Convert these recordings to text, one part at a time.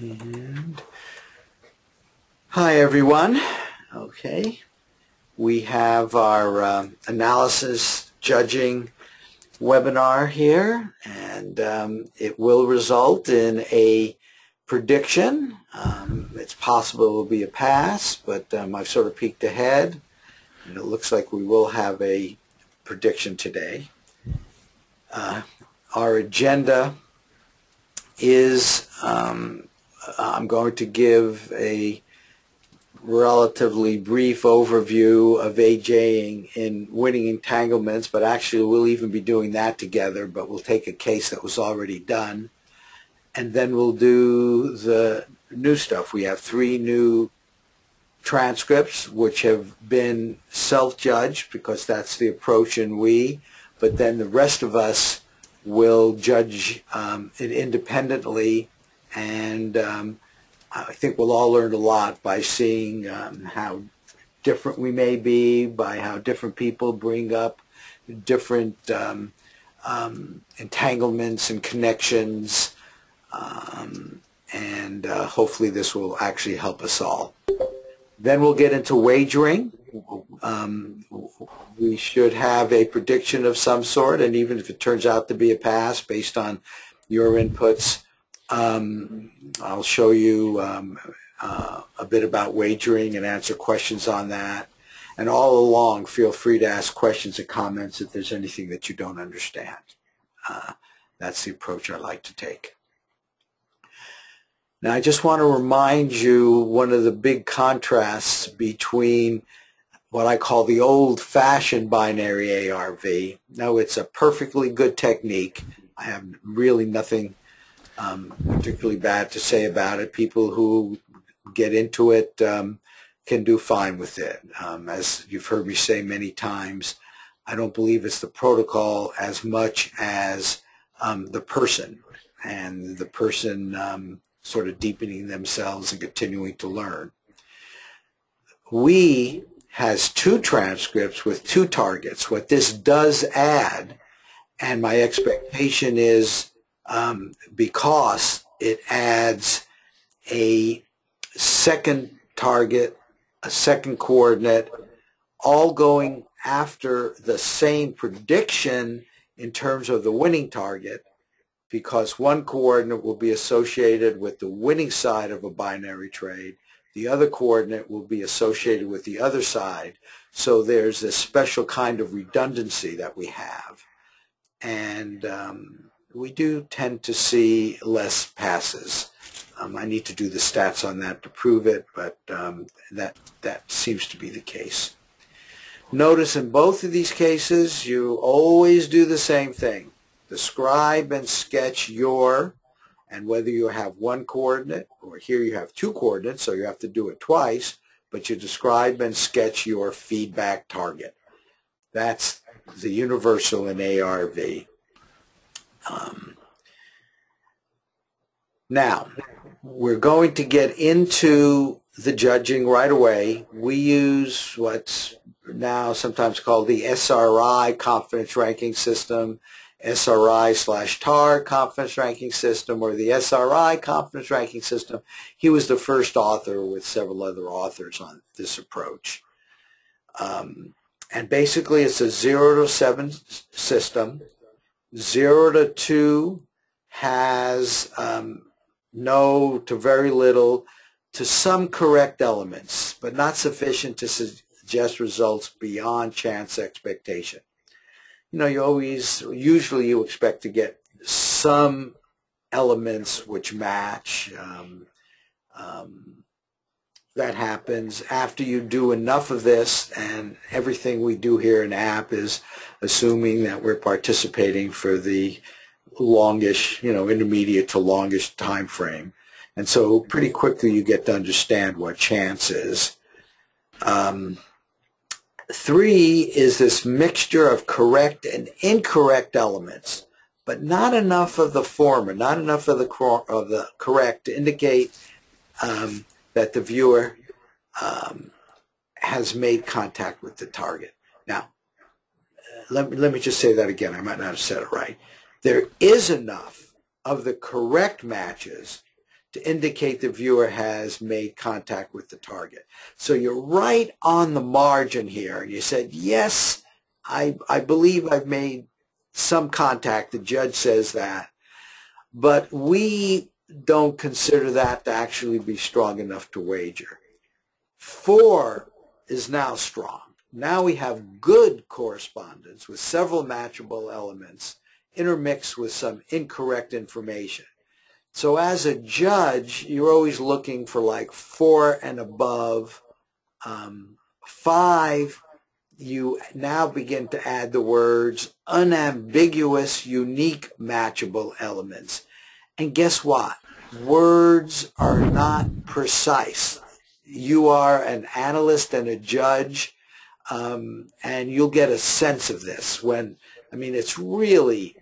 And hi everyone. Okay, we have our analysis judging webinar here, and it will result in a prediction. It's possible it will be a pass, but I've sort of peeked ahead, and it looks like we will have a prediction today. Our agenda is I'm going to give a relatively brief overview of AJing in winning entanglements, but actually we'll even be doing that together, but we'll take a case that was already done, and then we'll do the new stuff. We have 3 new transcripts which have been self-judged because that's the approach in we, but then the rest of us will judge it independently, and I think we'll all learn a lot by seeing how different we may be, by how different people bring up different entanglements and connections, and hopefully this will actually help us all. Then we'll get into wagering. We should have a prediction of some sort, and even if it turns out to be a pass based on your inputs, I'll show you a bit about wagering and answer questions on that. And all along, feel free to ask questions and comments if there's anything that you don't understand. That's the approach I like to take. Now, I just want to remind you one of the big contrasts between what I call the old-fashioned binary ARV. Now, it's a perfectly good technique. I have really nothing particularly bad to say about it. People who get into it can do fine with it. As you've heard me say many times, I don't believe it's the protocol as much as the person, and the person sort of deepening themselves and continuing to learn. We has 2 transcripts with 2 targets. What this does add, and my expectation is because it adds a second target, a second coordinate, all going after the same prediction in terms of the winning target, because one coordinate will be associated with the winning side of a binary trade, the other coordinate will be associated with the other side. So there's this special kind of redundancy that we have. And we do tend to see less passes. I need to do the stats on that to prove it, but that seems to be the case. Notice in both of these cases, you always do the same thing. Describe and sketch your, and whether you have 1 coordinate, or here you have 2 coordinates, so you have to do it twice, but you describe and sketch your feedback target. That's the universal in ARV. Now, we're going to get into the judging right away. We use what's now sometimes called the SRI confidence ranking system, SRI/TAR confidence ranking system, or the SRI confidence ranking system. He was the first author with several other authors on this approach. And basically it's a 0 to 7 system. 0 to 2 has no to very little to some correct elements, but not sufficient to suggest results beyond chance expectation. You know, usually you expect to get some elements which match. That happens after you do enough of this, and everything we do here in app is assuming that we're participating for the longish, intermediate to longish time frame. And so pretty quickly you get to understand what chance is. 3 is this mixture of correct and incorrect elements, but not enough of the former, not enough of the correct to indicate that the viewer has made contact with the target. Now, let me just say that again. I might not have said it right. There is enough of the correct matches to indicate the viewer has made contact with the target. So you're right on the margin here. You said, yes, I believe I've made some contact. The judge says that. But we don't consider that to actually be strong enough to wager. 4 is now strong. Now we have good correspondence with several matchable elements intermixed with some incorrect information. So as a judge, you're always looking for like 4 and above. 5, you now begin to add the words unambiguous, unique, matchable elements. And guess what? Words are not precise. You are an analyst and a judge, and you'll get a sense of this when, I mean, it's really,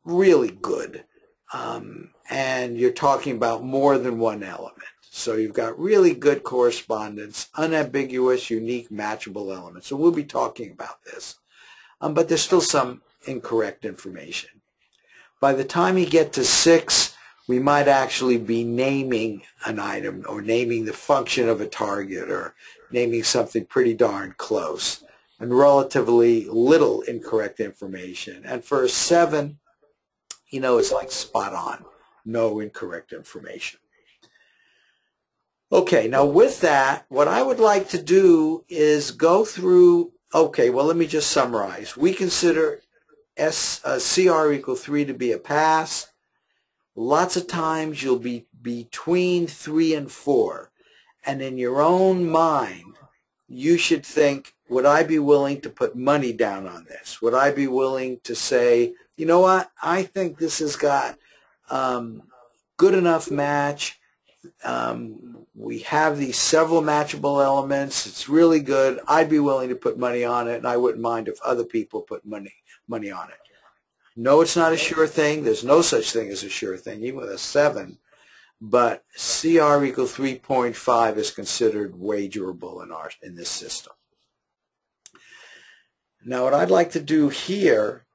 really good. And you're talking about more than one element. So you've got really good correspondence, unambiguous, unique, matchable elements. So we'll be talking about this. But there's still some incorrect information. By the time you get to 6, we might actually be naming an item or naming the function of a target or naming something pretty darn close, and relatively little incorrect information. And for a 7, you know, it's like spot on, no incorrect information. Okay, now with that, what I would like to do is go through, okay, well, let me just summarize. We consider CR equal 3 to be a pass. Lots of times you'll be between 3 and 4. And in your own mind, you should think, would I be willing to put money down on this? Would I be willing to say, you know what, I think this has got good enough match. We have these several matchable elements. It's really good. I'd be willing to put money on it, and I wouldn't mind if other people put money on it. No, it's not a sure thing. There's no such thing as a sure thing, even with a 7. But CR equal 3.5 is considered wagerable in this system. Now, what I'd like to do here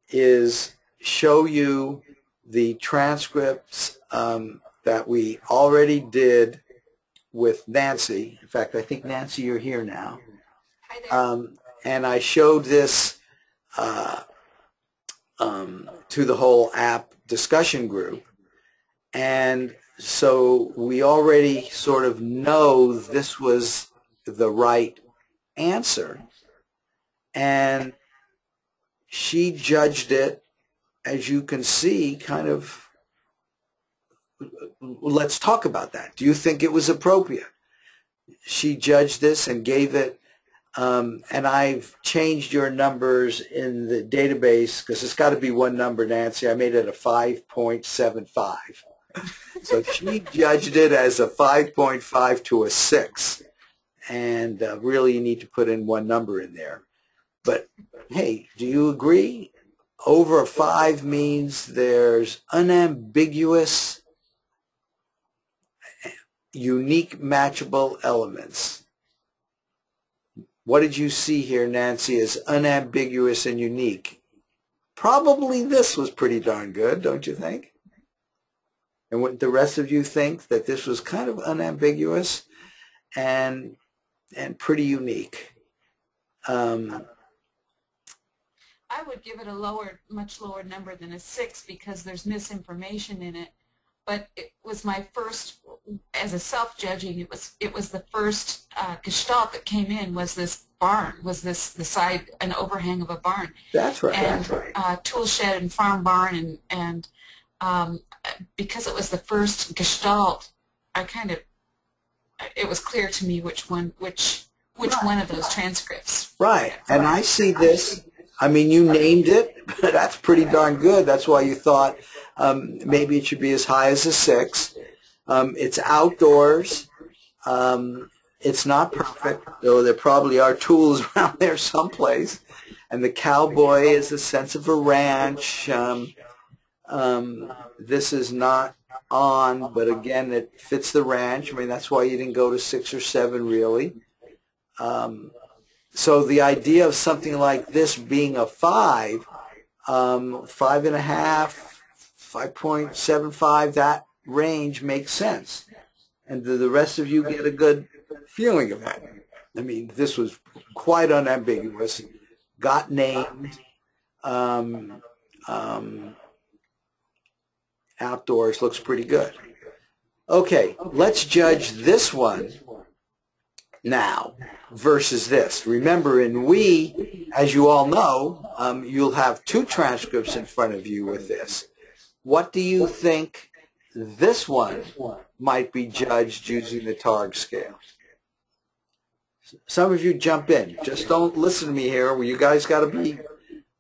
is show you the transcripts that we already did with Nancy. In fact, I think, Nancy, you're here now. Hi there. And I showed this to the whole app discussion group. And so we already sort of know this was the right answer. And she judged it, as you can see, kind of. Let's talk about that. Do you think it was appropriate? She judged this and gave it, and I've changed your numbers in the database because it's got to be one number, Nancy. I made it a 5.75. So she judged it as a 5.5 to a 6. And really you need to put in one number in there. But hey, do you agree? Over a 5 means there's unambiguous, unique, matchable elements. What did you see here, Nancy, as unambiguous and unique? Probably this was pretty darn good, don't you think? And what the rest of you think, that this was kind of unambiguous and pretty unique? I would give it a much lower number than a 6 because there's misinformation in it. But it was my first, as a self-judging, it was the first gestalt that came in, was this barn, was the side, an overhang of a barn. That's right. And that's right. Tool shed and farm barn, and because it was the first gestalt, it was clear to me which one of those transcripts. Right, and I see this. I mean, you named it. That's pretty darn good. That's why you thought maybe it should be as high as a 6. It's outdoors. It's not perfect, though there probably are tools around there someplace. And the cowboy is a sense of a ranch. This is not on, but again, it fits the ranch. I mean, that's why you didn't go to 6 or 7, really. So the idea of something like this being a 5, 5.5, 5.75, that range makes sense. And do the rest of you get a good feeling of that? I mean, this was quite unambiguous. Got named. Outdoors looks pretty good. Okay, let's judge this one now versus this. Remember, in we, as you all know, you'll have two transcripts in front of you with this. What do you think this one might be judged using the TARG scale? Some of you jump in. Just don't listen to me here. You guys got to be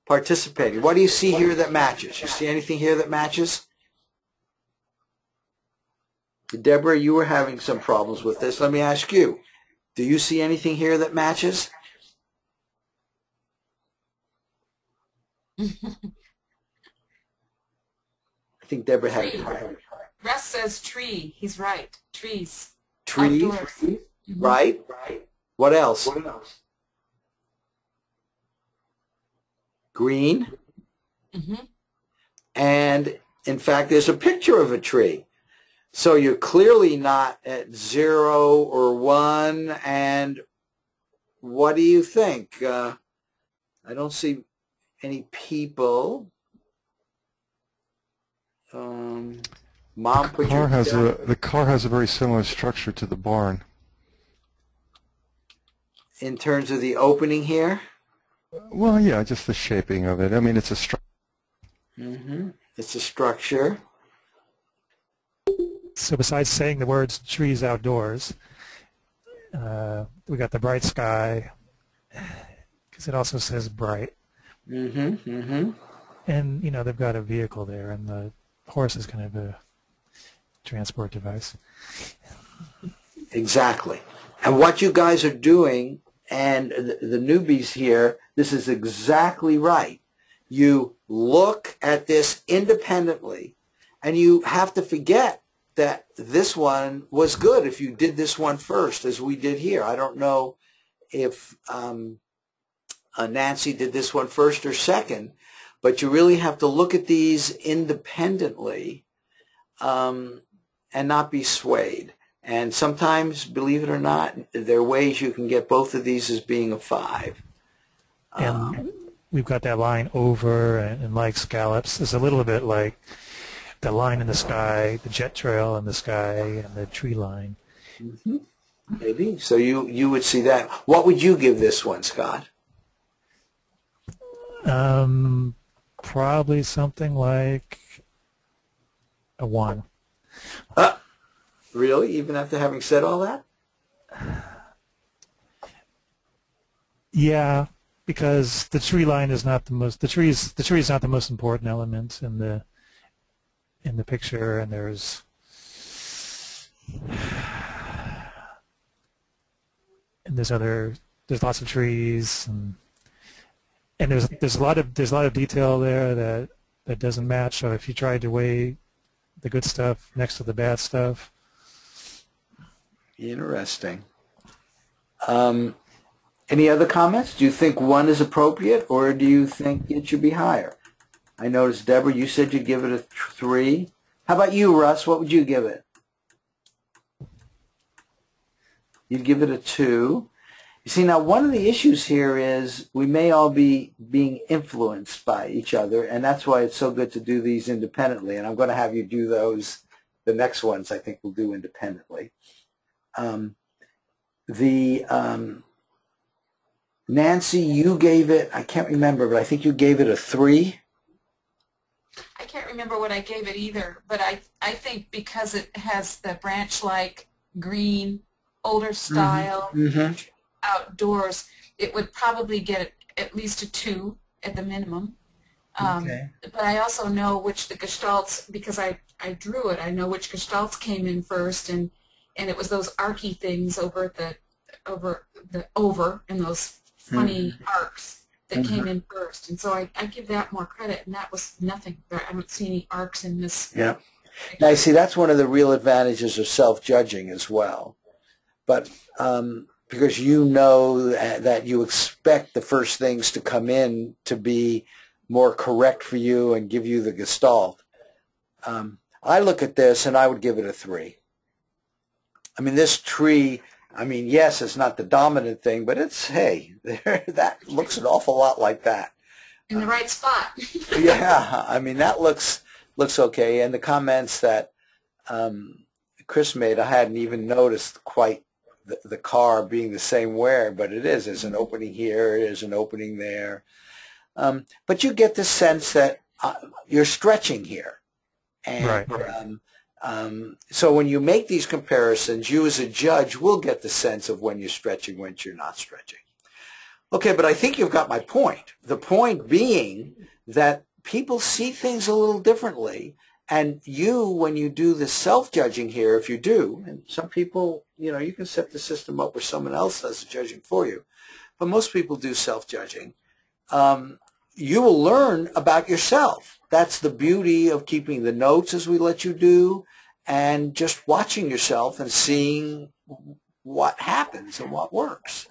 participating. What do you see here that matches? You see anything here that matches? Deborah, you were having some problems with this. Let me ask you. Do you see anything here that matches? I think Deborah had it right. Russ says tree. He's right. Trees. Trees, right? What else? Green. And in fact, there's a picture of a tree. So you're clearly not at 0 or 1. And what do you think? I don't see any people. Mom, put your the car has a very similar structure to the barn. In terms of the opening here? Well, yeah, just the shaping of it. I mean, it's a structure. It's a structure. So besides saying the words trees outdoors, we got the bright sky, because it also says bright. And, you know, they've got a vehicle there, and the horse is kind of a transport device. Exactly. And what you guys are doing, and the newbies here, this is exactly right. You look at this independently, and you have to forget that this one was good if you did this one first, as we did here. I don't know if Nancy did this one first or second, but you really have to look at these independently and not be swayed. And sometimes, believe it or not, there are ways you can get both of these as being a 5. And we've got that line over and like scallops. It's a little bit like the line in the sky, the jet trail in the sky, and the tree line. Maybe. So you would see that. What would you give this one, Scott? Probably something like a 1. Really? Even after having said all that? Yeah, because the tree line is not the most. The tree is not the most important element in the picture, and there's lots of trees, and there's a lot of detail there that doesn't match. So if you tried to weigh the good stuff next to the bad stuff. Interesting. Any other comments? Do you think 1 is appropriate, or do you think it should be higher? I noticed, Deborah, you said you'd give it a 3. How about you, Russ? What would you give it? You'd give it a 2. You see, now one of the issues here is we may all be being influenced by each other, and that's why it's so good to do these independently. And I'm going to have you do those. The next ones I think we'll do independently. Nancy, you gave it, I can't remember, but I think you gave it a 3. I can't remember what I gave it either, but I think because it has the branch-like green, older style, outdoors, it would probably get at least a 2 at the minimum. But I also know which the gestalts, because I drew it, I know which gestalts came in first, and it was those archy things over and those funny arcs that came in first. And so I give that more credit, and that was nothing. I don't see any arcs in this. Yeah. Now, you see, that's one of the real advantages of self-judging as well. But because you know that you expect the first things to come in to be more correct for you and give you the gestalt. I look at this and I would give it a 3. I mean, this tree, I mean, yes, it's not the dominant thing, but it's, hey, that looks an awful lot like that. In the right spot. Yeah, I mean, that looks okay. And the comments that Chris made, I hadn't even noticed quite the car being the same way, but it is. There's an opening here, there's an opening there. But you get the sense that you're stretching here. And, Right. So when you make these comparisons, you as a judge will get the sense of when you're stretching, when you're not stretching. Okay, but I think you've got my point. The point being that people see things a little differently, and you, when you do the self-judging here, if you do, and some people, you know, you can set the system up where someone else does the judging for you, but most people do self-judging. You will learn about yourself. That's the beauty of keeping the notes as we let you do, and just watching yourself and seeing what happens and what works.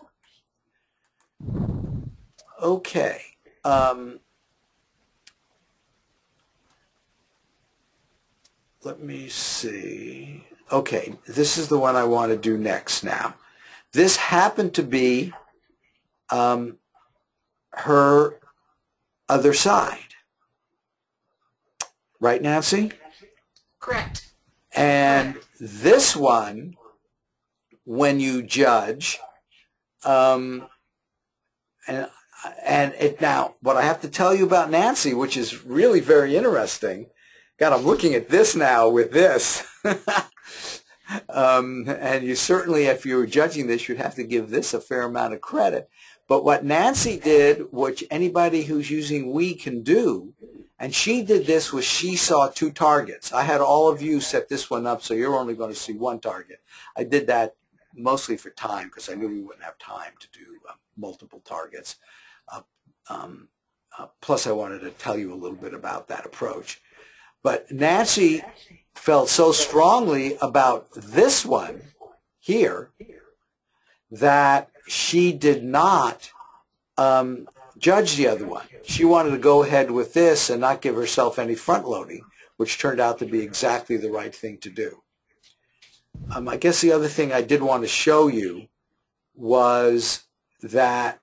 Okay. Let me see. Okay, this is the one I want to do next now. This happened to be her other side. Right, Nancy? Correct. And this one, when you judge, and it now, what I have to tell you about Nancy, which is really very interesting, God, I'm looking at this now with this, and you certainly, if you were judging this, you'd have to give this a fair amount of credit. But what Nancy did, which anybody who's using We can do, and she did this, was she saw 2 targets. I had all of you set this one up, so you're only going to see 1 target. I did that mostly for time, because I knew we wouldn't have time to do multiple targets. Plus, I wanted to tell you a little bit about that approach. But Nancy felt so strongly about this one here that she did not judge the other one. She wanted to go ahead with this and not give herself any front-loading, which turned out to be exactly the right thing to do. I guess the other thing I did want to show you was that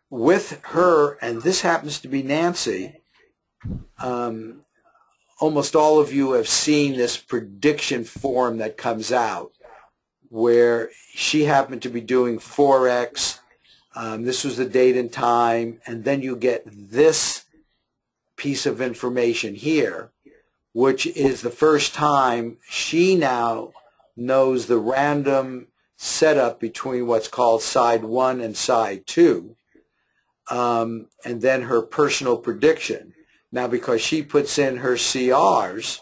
with her, and this happens to be Nancy, almost all of you have seen this prediction form that comes out where she happened to be doing Forex. This was the date and time, and then you get this piece of information here, which is the first time she now knows the random setup between what's called side 1 and side 2, and then her personal prediction. Now, because she puts in her CRs,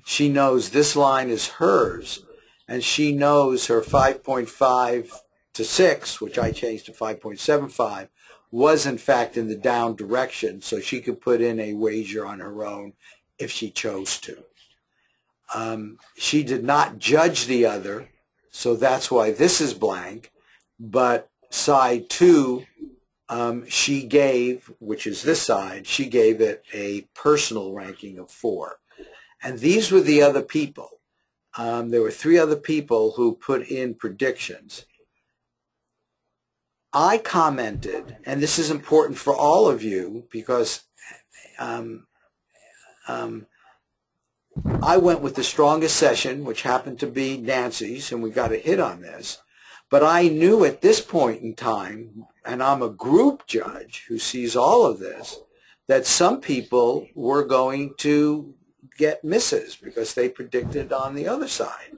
she knows this line is hers, and she knows her 5.5 to 6, which I changed to 5.75, was in fact in the down direction, so she could put in a wager on her own if she chose to. She did not judge the other, so that's why this is blank, but side 2, she gave, which is this side, she gave it a personal ranking of 4. And these were the other people. There were 3 other people who put in predictions. I commented, and this is important for all of you because I went with the strongest session, which happened to be Nancy's, and we got a hit on this. But I knew at this point in time, and I'm a group judge who sees all of this, that some people were going to get misses because they predicted on the other side.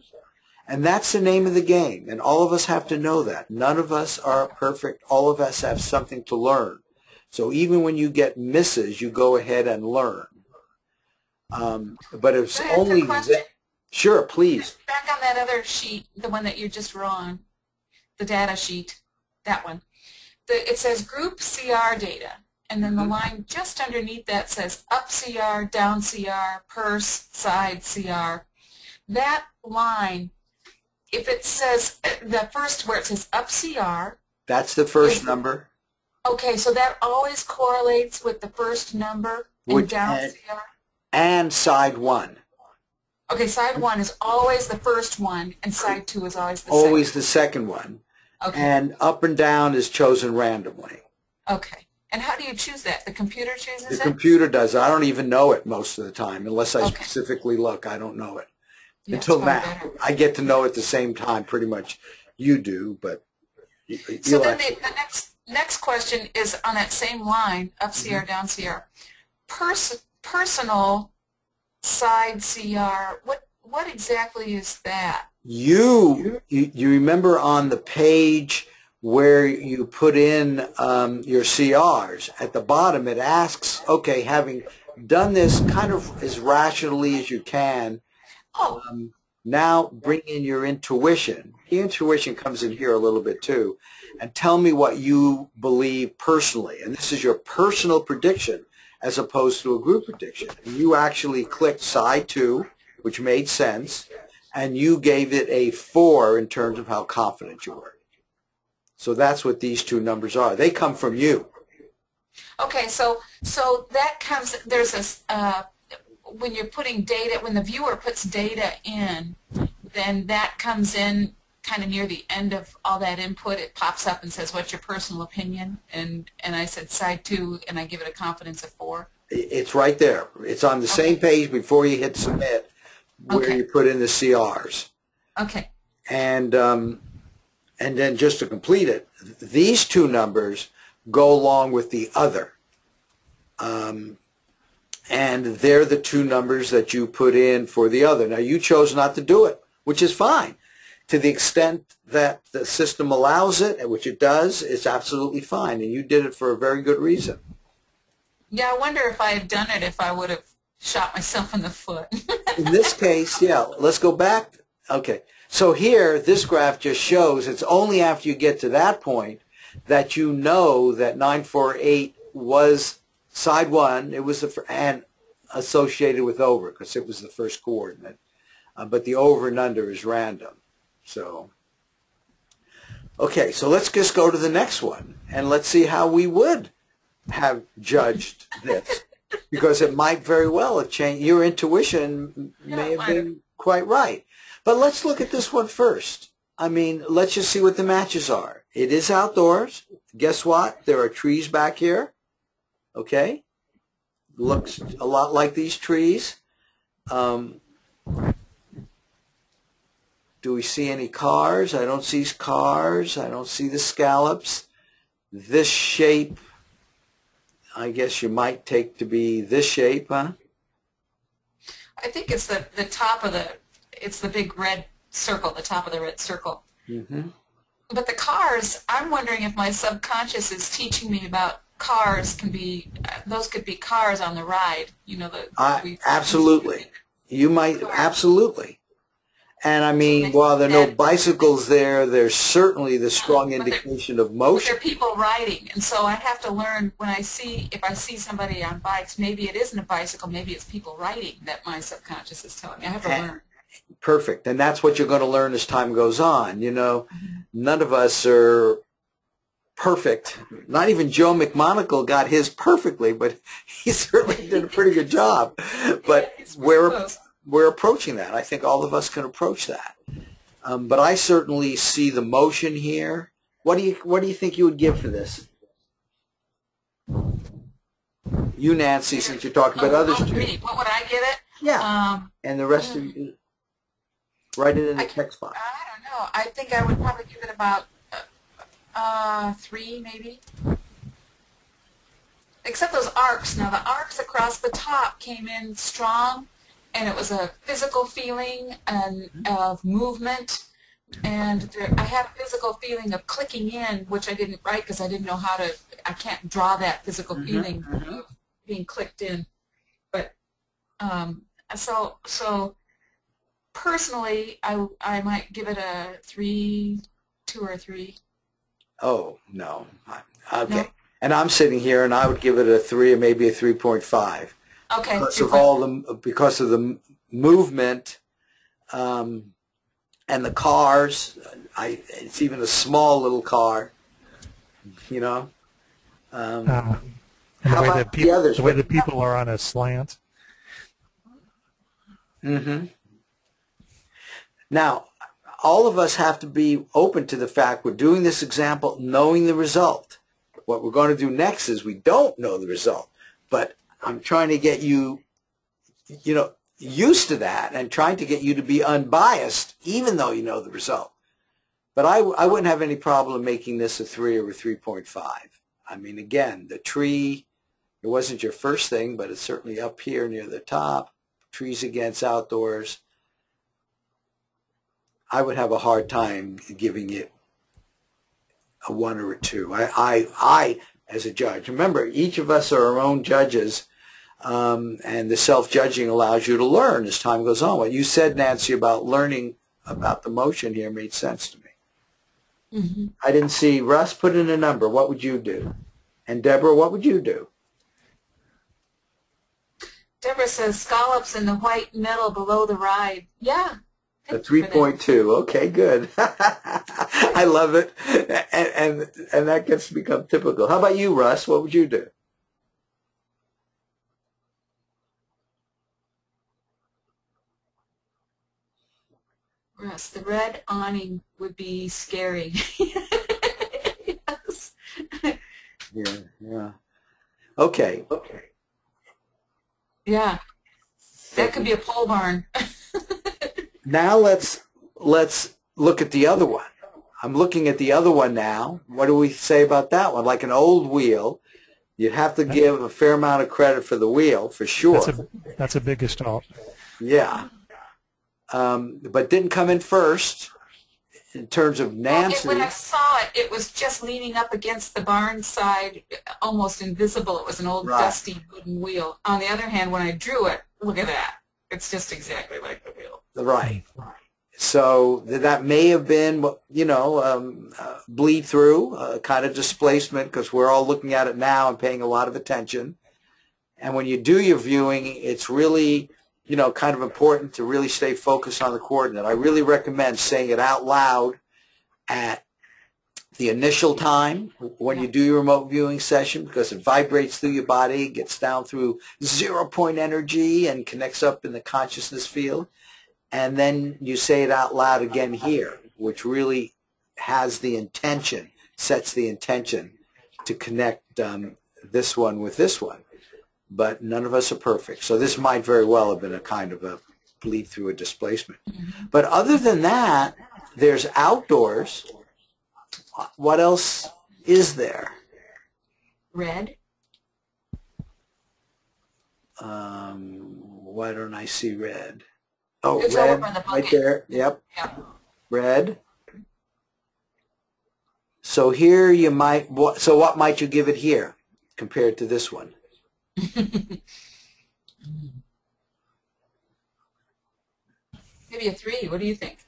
And that's the name of the game, and all of us have to know that. None of us are perfect. All of us have something to learn. So even when you get misses, you go ahead and learn. But it's only... Sure, please. Back on that other sheet, the one that you just were on, the data sheet, that one. It says group CR data, and then the line just underneath that says up CR, down CR, purse, side CR. That line, if it says, the first where it says up CR. That's the first number. Okay, so that always correlates with the first number and down CR? And side 1. Okay, side 1 is always the first one, and side 2 is always the Always second. the second one. Okay. And up and down is chosen randomly. Okay. And how do you choose that? The computer chooses The it? computer does. I don't even know it most of the time. Unless I Okay. specifically look, I don't know it. Yeah, Until it's probably now. better. I get to know at the same time pretty much you do, but So then the next question is on that same line, up CR, down CR. Personal side CR, what exactly is that? you remember on the page where you put in your CRs, at the bottom it asks, okay, having done this kind of as rationally as you can, Oh, now bring in your intuition. The intuition comes in here a little bit too. And tell me what you believe personally. And this is your personal prediction as opposed to a group prediction. And you actually clicked side 2, which made sense, and you gave it a 4 in terms of how confident you were. So that's what these two numbers are. They come from you. okay, so that comes, there's a, when you're putting data, when the viewer puts data in, then that comes in kind of near the end of all that input. It pops up and says, what's your personal opinion? And I said side 2, and I give it a confidence of 4. It's right there. It's on the same page before you hit submit where Okay. you put in the CRs. Okay. And then just to complete it, these two numbers go along with the other. And they're the two numbers that you put in for the other. Now, you chose not to do it, which is fine. To the extent that the system allows it, which it does, it's absolutely fine. And you did it for a very good reason. Yeah, I wonder if I had done it, if I would have shot myself in the foot. In this case, yeah, let's go back. Okay. So here, this graph just shows it's only after you get to that point that you know that 948 was side 1. It was and associated with over because it was the first coordinate. But the over and under is random. So, okay, so let's just go to the next one and let's see how we would have judged this. Because it might very well have changed. Your intuition may have been quite right. But let's look at this one first. I mean, let's just see what the matches are. It is outdoors. Guess what? There are trees back here. Okay? Looks a lot like these trees. Do we see any cars? I don't see cars. I don't see the scallops. This shape, I guess you might take to be this shape, huh? I think it's the top of it's the big red circle, the top of the red circle. Mm-hmm. But the cars, I'm wondering if my subconscious is teaching me about cars those could be cars on the ride. You know, absolutely. You might, absolutely. And I mean, while there are no bicycles there, there's certainly the strong indication of motion. There are people riding, and so I have to learn if I see somebody on bikes, maybe it isn't a bicycle, maybe it's people riding that my subconscious is telling me. I have to learn. Perfect. And that's what you're going to learn as time goes on. You know, none of us are perfect. Not even Joe McMonagle got his perfectly, but he certainly did a pretty good job. But we're approaching that. I think all of us can approach that. But I certainly see the motion here. What do you think you would give for this? You, Nancy, since you're talking about others too. What would I give it? Yeah. And the rest of you, write it in the text box. I don't know. I think I would probably give it about 3, maybe. Except those arcs. Now, the arcs across the top came in strong. And it was a physical feeling of movement, and I had a physical feeling of clicking in, which I didn't write because I didn't know how to. I can't draw that physical feeling of being clicked in. But so personally, I might give it a 2 or 3. Oh no, okay. No? And I'm sitting here, and I would give it a 3 or maybe a 3.5. Okay. Because of the movement, and the cars. It's even a small little car. You know. And how the way about the others? the way the people are on a slant. Mm-hmm. Now, all of us have to be open to the fact we're doing this example knowing the result. What we're going to do next is we don't know the result, but I'm trying to get you, used to that and trying to get you to be unbiased even though you know the result. But I wouldn't have any problem making this a 3 or a 3.5. I mean, again, the tree, it wasn't your first thing, but it's certainly up here near the top. Trees against outdoors. I would have a hard time giving it a 1 or a 2. I as a judge, remember, each of us are our own judges, and the self-judging allows you to learn as time goes on. What you said, Nancy, about learning about the motion here made sense to me. Mm-hmm. I didn't see Russ put in a number. What would you do? And Deborah, what would you do? Deborah says scallops in the white metal below the ride. Yeah. A 3.2. Okay, good. I love it. And that gets to become typical. How about you, Russ? What would you do? Russ, the red awning would be scary. Yes. Yeah. Okay. Yeah. That could be a pole barn. Now let's look at the other one. I'm looking at the other one now. What do we say about that one? Like an old wheel, you'd have to give a fair amount of credit for the wheel, for sure. That's a big gestalt. Yeah. But didn't come in first in terms of Nancy. When I saw it, it was just leaning up against the barn side, almost invisible. It was an old dusty wooden wheel. On the other hand, when I drew it, look at that. It's just exactly like the wheel. Right. So that may have been, bleed through, kind of displacement, because we're all looking at it now and paying a lot of attention. And when you do your viewing, it's really, kind of important to really stay focused on the coordinate. I really recommend saying it out loud at the initial time when you do your remote viewing session, because it vibrates through your body, gets down through 0-point energy and connects up in the consciousness field. And then you say it out loud again here, which really has the intention, sets the intention to connect this one with this one. But none of us are perfect. So this might very well have been a kind of a bleed through a displacement. But other than that, there's outdoors. What else is there? Red. Why don't I see red? Oh, It's red, over by the right bucket. there. Yep. Yeah. Red. So here you might, so what might you give it here compared to this one? Maybe a 3. What do you think?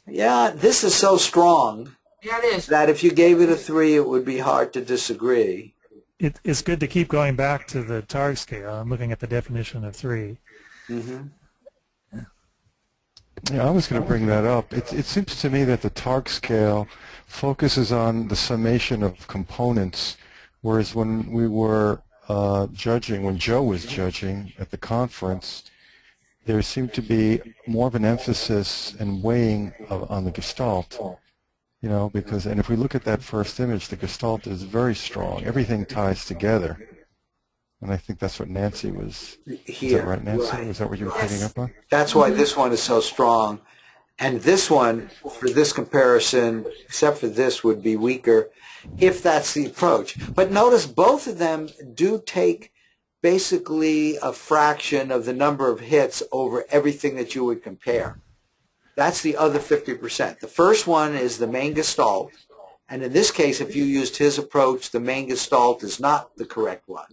Yeah, this is so strong Yeah, it is. that if you gave it a 3, it would be hard to disagree. It's good to keep going back to the Targ scale. I'm looking at the definition of 3. Mm-hmm. Yeah, I was going to bring that up. It seems to me that the Targ scale focuses on the summation of components, whereas when we were judging, when Joe was judging at the conference, there seemed to be more of an emphasis and weighing on the gestalt, because, and if we look at that first image, the gestalt is very strong. Everything ties together. And I think that's what Nancy was, Here, is that right, Nancy? right. Was that what you were picking up on? That's why this one is so strong. And this one, for this comparison, except for this, would be weaker if that's the approach. But notice both of them do take basically a fraction of the number of hits over everything that you would compare. That's the other 50%. The first one is the main gestalt. And in this case, if you used his approach, the main gestalt is not the correct one.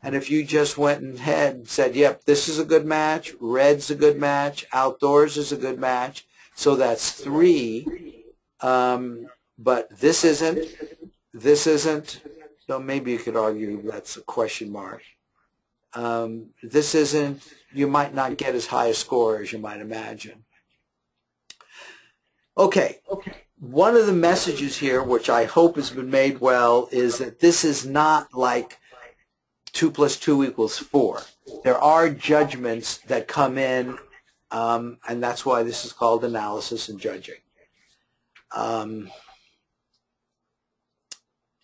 And if you just went ahead and said, yep, this is a good match, red's a good match, outdoors is a good match, so that's 3, but this isn't, so maybe you could argue that's a question mark. This isn't, you might not get as high a score as you might imagine. Okay. One of the messages here, which I hope has been made well, is that this is not like 2 + 2 = 4. There are judgments that come in and that's why this is called analysis and judging.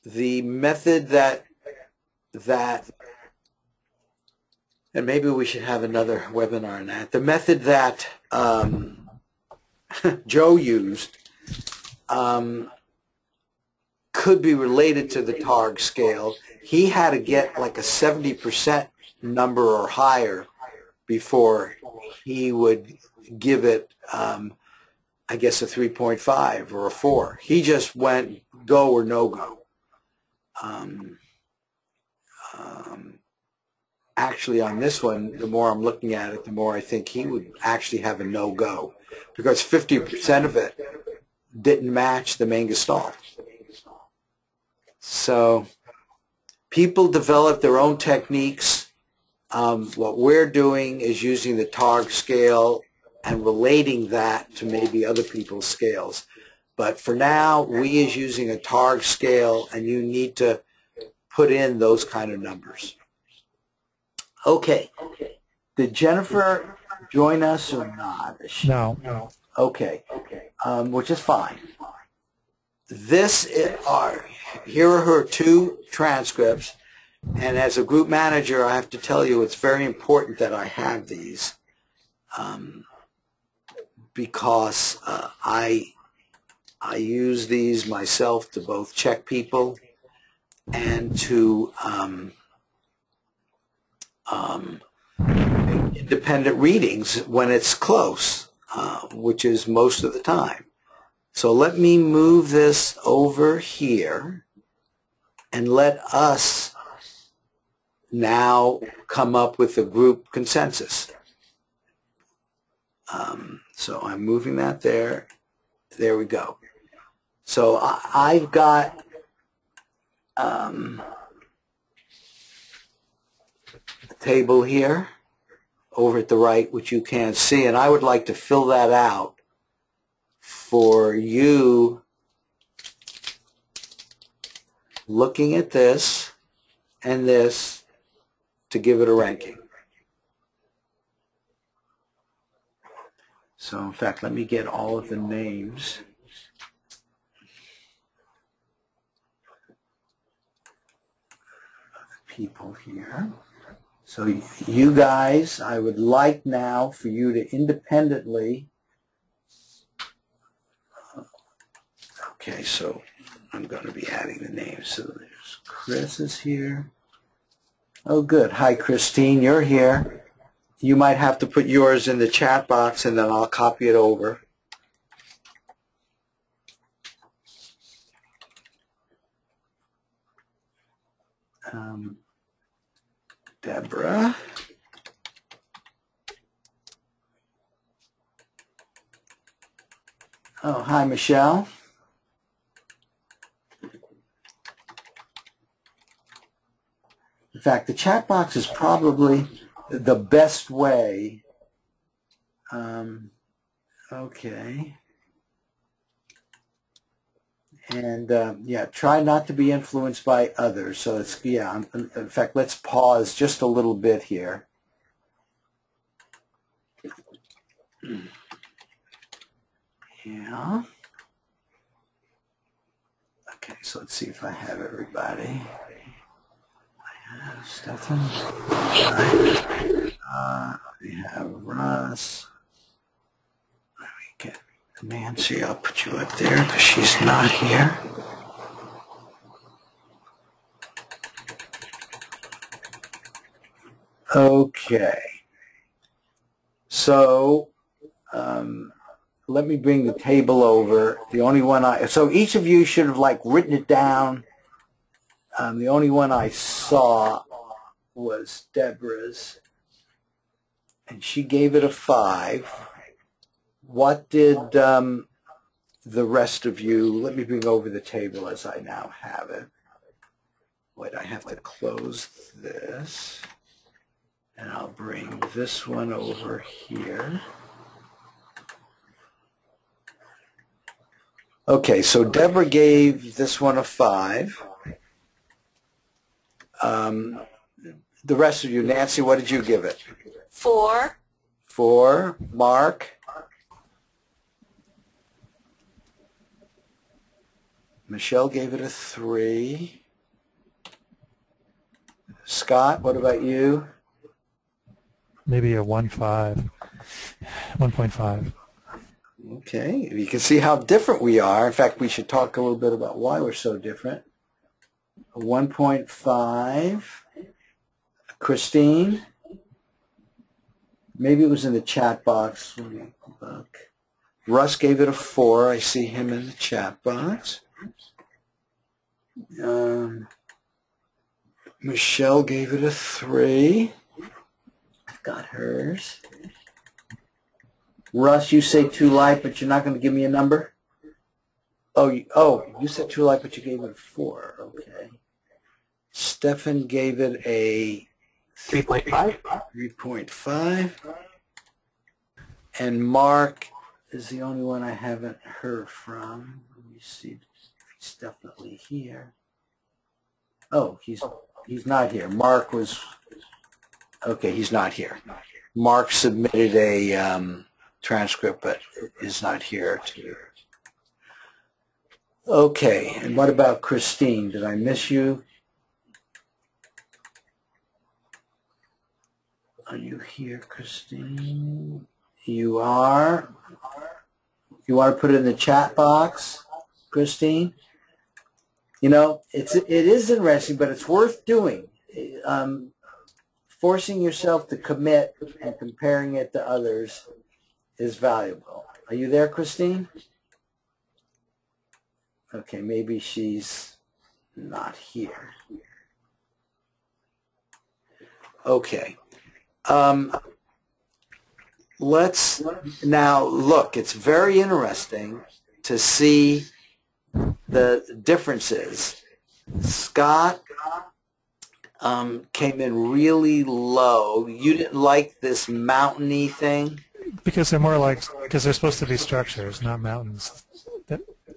The method that, and maybe we should have another webinar on that, the method that Joe used could be related to the TARG scale. He had to get like a 70% number or higher before he would give it, I guess, a 3.5 or a 4. He just went go or no go. Actually, on this one, the more I'm looking at it, the more I think he would actually have a no-go, because 50% of it didn't match the main gestalt. So people develop their own techniques. What we're doing is using the TARG scale and relating that to maybe other people's scales. But for now, we is using a TARG scale, and you need to put in those kind of numbers. Okay. Did Jennifer join us or not? No. Okay. Which is fine. Here are her 2 transcripts, and as a group manager, I have to tell you it's very important that I have these, because I use these myself to both check people and to make independent readings when it's close, which is most of the time. So let me move this over here and let us now come up with a group consensus. So I'm moving that there. There we go. So I've got a table here over at the right, which you can't see, and I would like to fill that out for you looking at this and this to give it a ranking. So in fact, let me get all of the names. People here. So you guys, I would like now for you to independently, okay, so I'm going to be adding the names. So there's Chris is here. Oh good, hi Christine, you're here. You might have to put yours in the chat box and then I'll copy it over. Deborah. Oh, hi, Michelle. In fact, the chat box is probably the best way. Okay. And yeah, try not to be influenced by others. So it's, yeah, in fact, let's pause just a little bit here. Yeah. Okay, so let's see if I have everybody. I have Stefan. We have Russ. Let me get Nancy. I'll put you up there because she's not here. Okay. So let me bring the table over. The only one so each of you should have like written it down. The only one I saw was Deborah's, and she gave it a 5. What did the rest of you, let me bring over the table as I now have it. Wait, I have to close this, and I'll bring this one over here. Okay, so Deborah gave this one a 5. The rest of you, Nancy, what did you give it? 4. 4. Mark? Michelle gave it a 3. Scott, what about you? Maybe a 1.5. 1.5. Okay, you can see how different we are. In fact, we should talk a little bit about why we're so different. 1.5. Christine? Maybe it was in the chat box. Let me look. Russ gave it a 4. I see him in the chat box. Michelle gave it a 3. I've got hers. Russ, you say too light, but you're not going to give me a number? Oh, you said too light, but you gave it a 4. Okay. Stefan gave it a 3.5. 3.5. And Mark is the only one I haven't heard from. Let me see if he's definitely here. Oh, he's not here. Mark was, okay, he's not here. Mark submitted a transcript, but is not here. Okay, and what about Christine? Did I miss you? Are you here, Christine? You are. You want to put it in the chat box, Christine? You know, it is interesting, but it's worth doing. Forcing yourself to commit and comparing it to others is valuable. Are you there, Christine? Okay, maybe she's not here. Okay. Let's now look. It's very interesting to see the differences. Scott came in really low. You didn't like this mountainy thing? Because they're supposed to be structures, not mountains.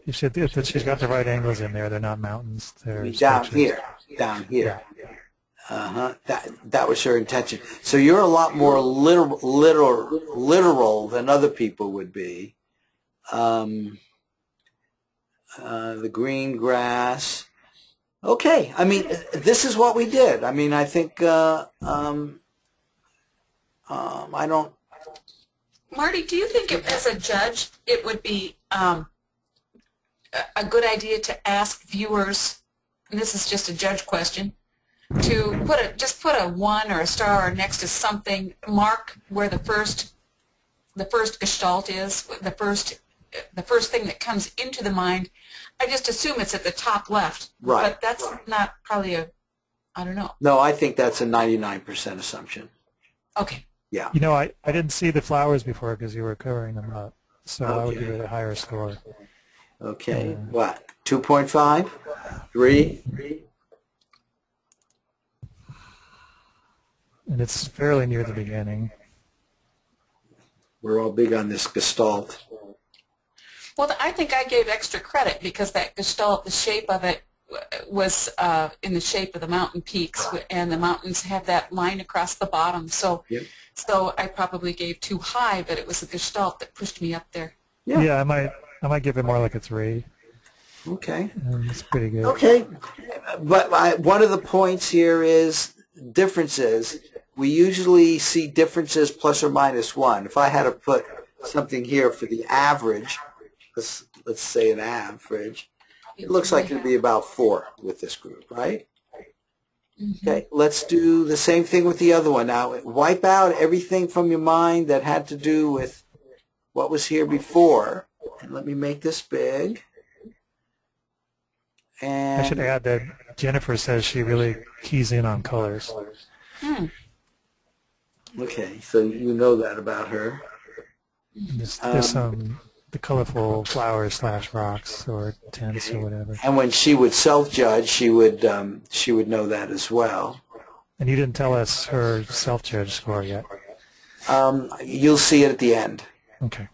If she's got the right angles in there, they're not mountains. They're down structures. here. Down here. Yeah. That was her intention. So you're a lot more literal than other people would be. The green grass. Okay, I mean, this is what we did. I mean, I think I don't. Marty, do you think as a judge it would be a good idea to ask viewers, and this is just a judge question, to just put a 1 or a star next to something, mark where the first gestalt is, the first thing that comes into the mind. I just assume it's at the top left. Right. But that's not probably I don't know. No, I think that's a 99% assumption. Okay. Yeah. You know, I didn't see the flowers before because you were covering them up, so I would Okay. give it a higher score. Okay. What? 2.5? 3? And it's fairly near the beginning. We're all big on this gestalt. Well, I think I gave extra credit because that gestalt, the shape of it was in the shape of the mountain peaks, and the mountains have that line across the bottom. So, Yep. so I probably gave too high, but it was the gestalt that pushed me up there. Yeah, I might give it more like a 3. Okay. It's pretty good. Okay. But one of the points here is differences. We usually see differences plus or minus 1. If I had to put something here for the average, let's say an average, it looks like it'd be about 4 with this group, right? Mm-hmm. Okay, let's do the same thing with the other one. Now, wipe out everything from your mind that had to do with what was here before. And let me make this big. And I should add that Jennifer says she really keys in on colors. okay, so you know that about her. There's some the colorful flowers / rocks or tints or whatever. And when she would self-judge, she would know that as well. And you didn't tell us her self-judge score yet. You'll see it at the end. Okay.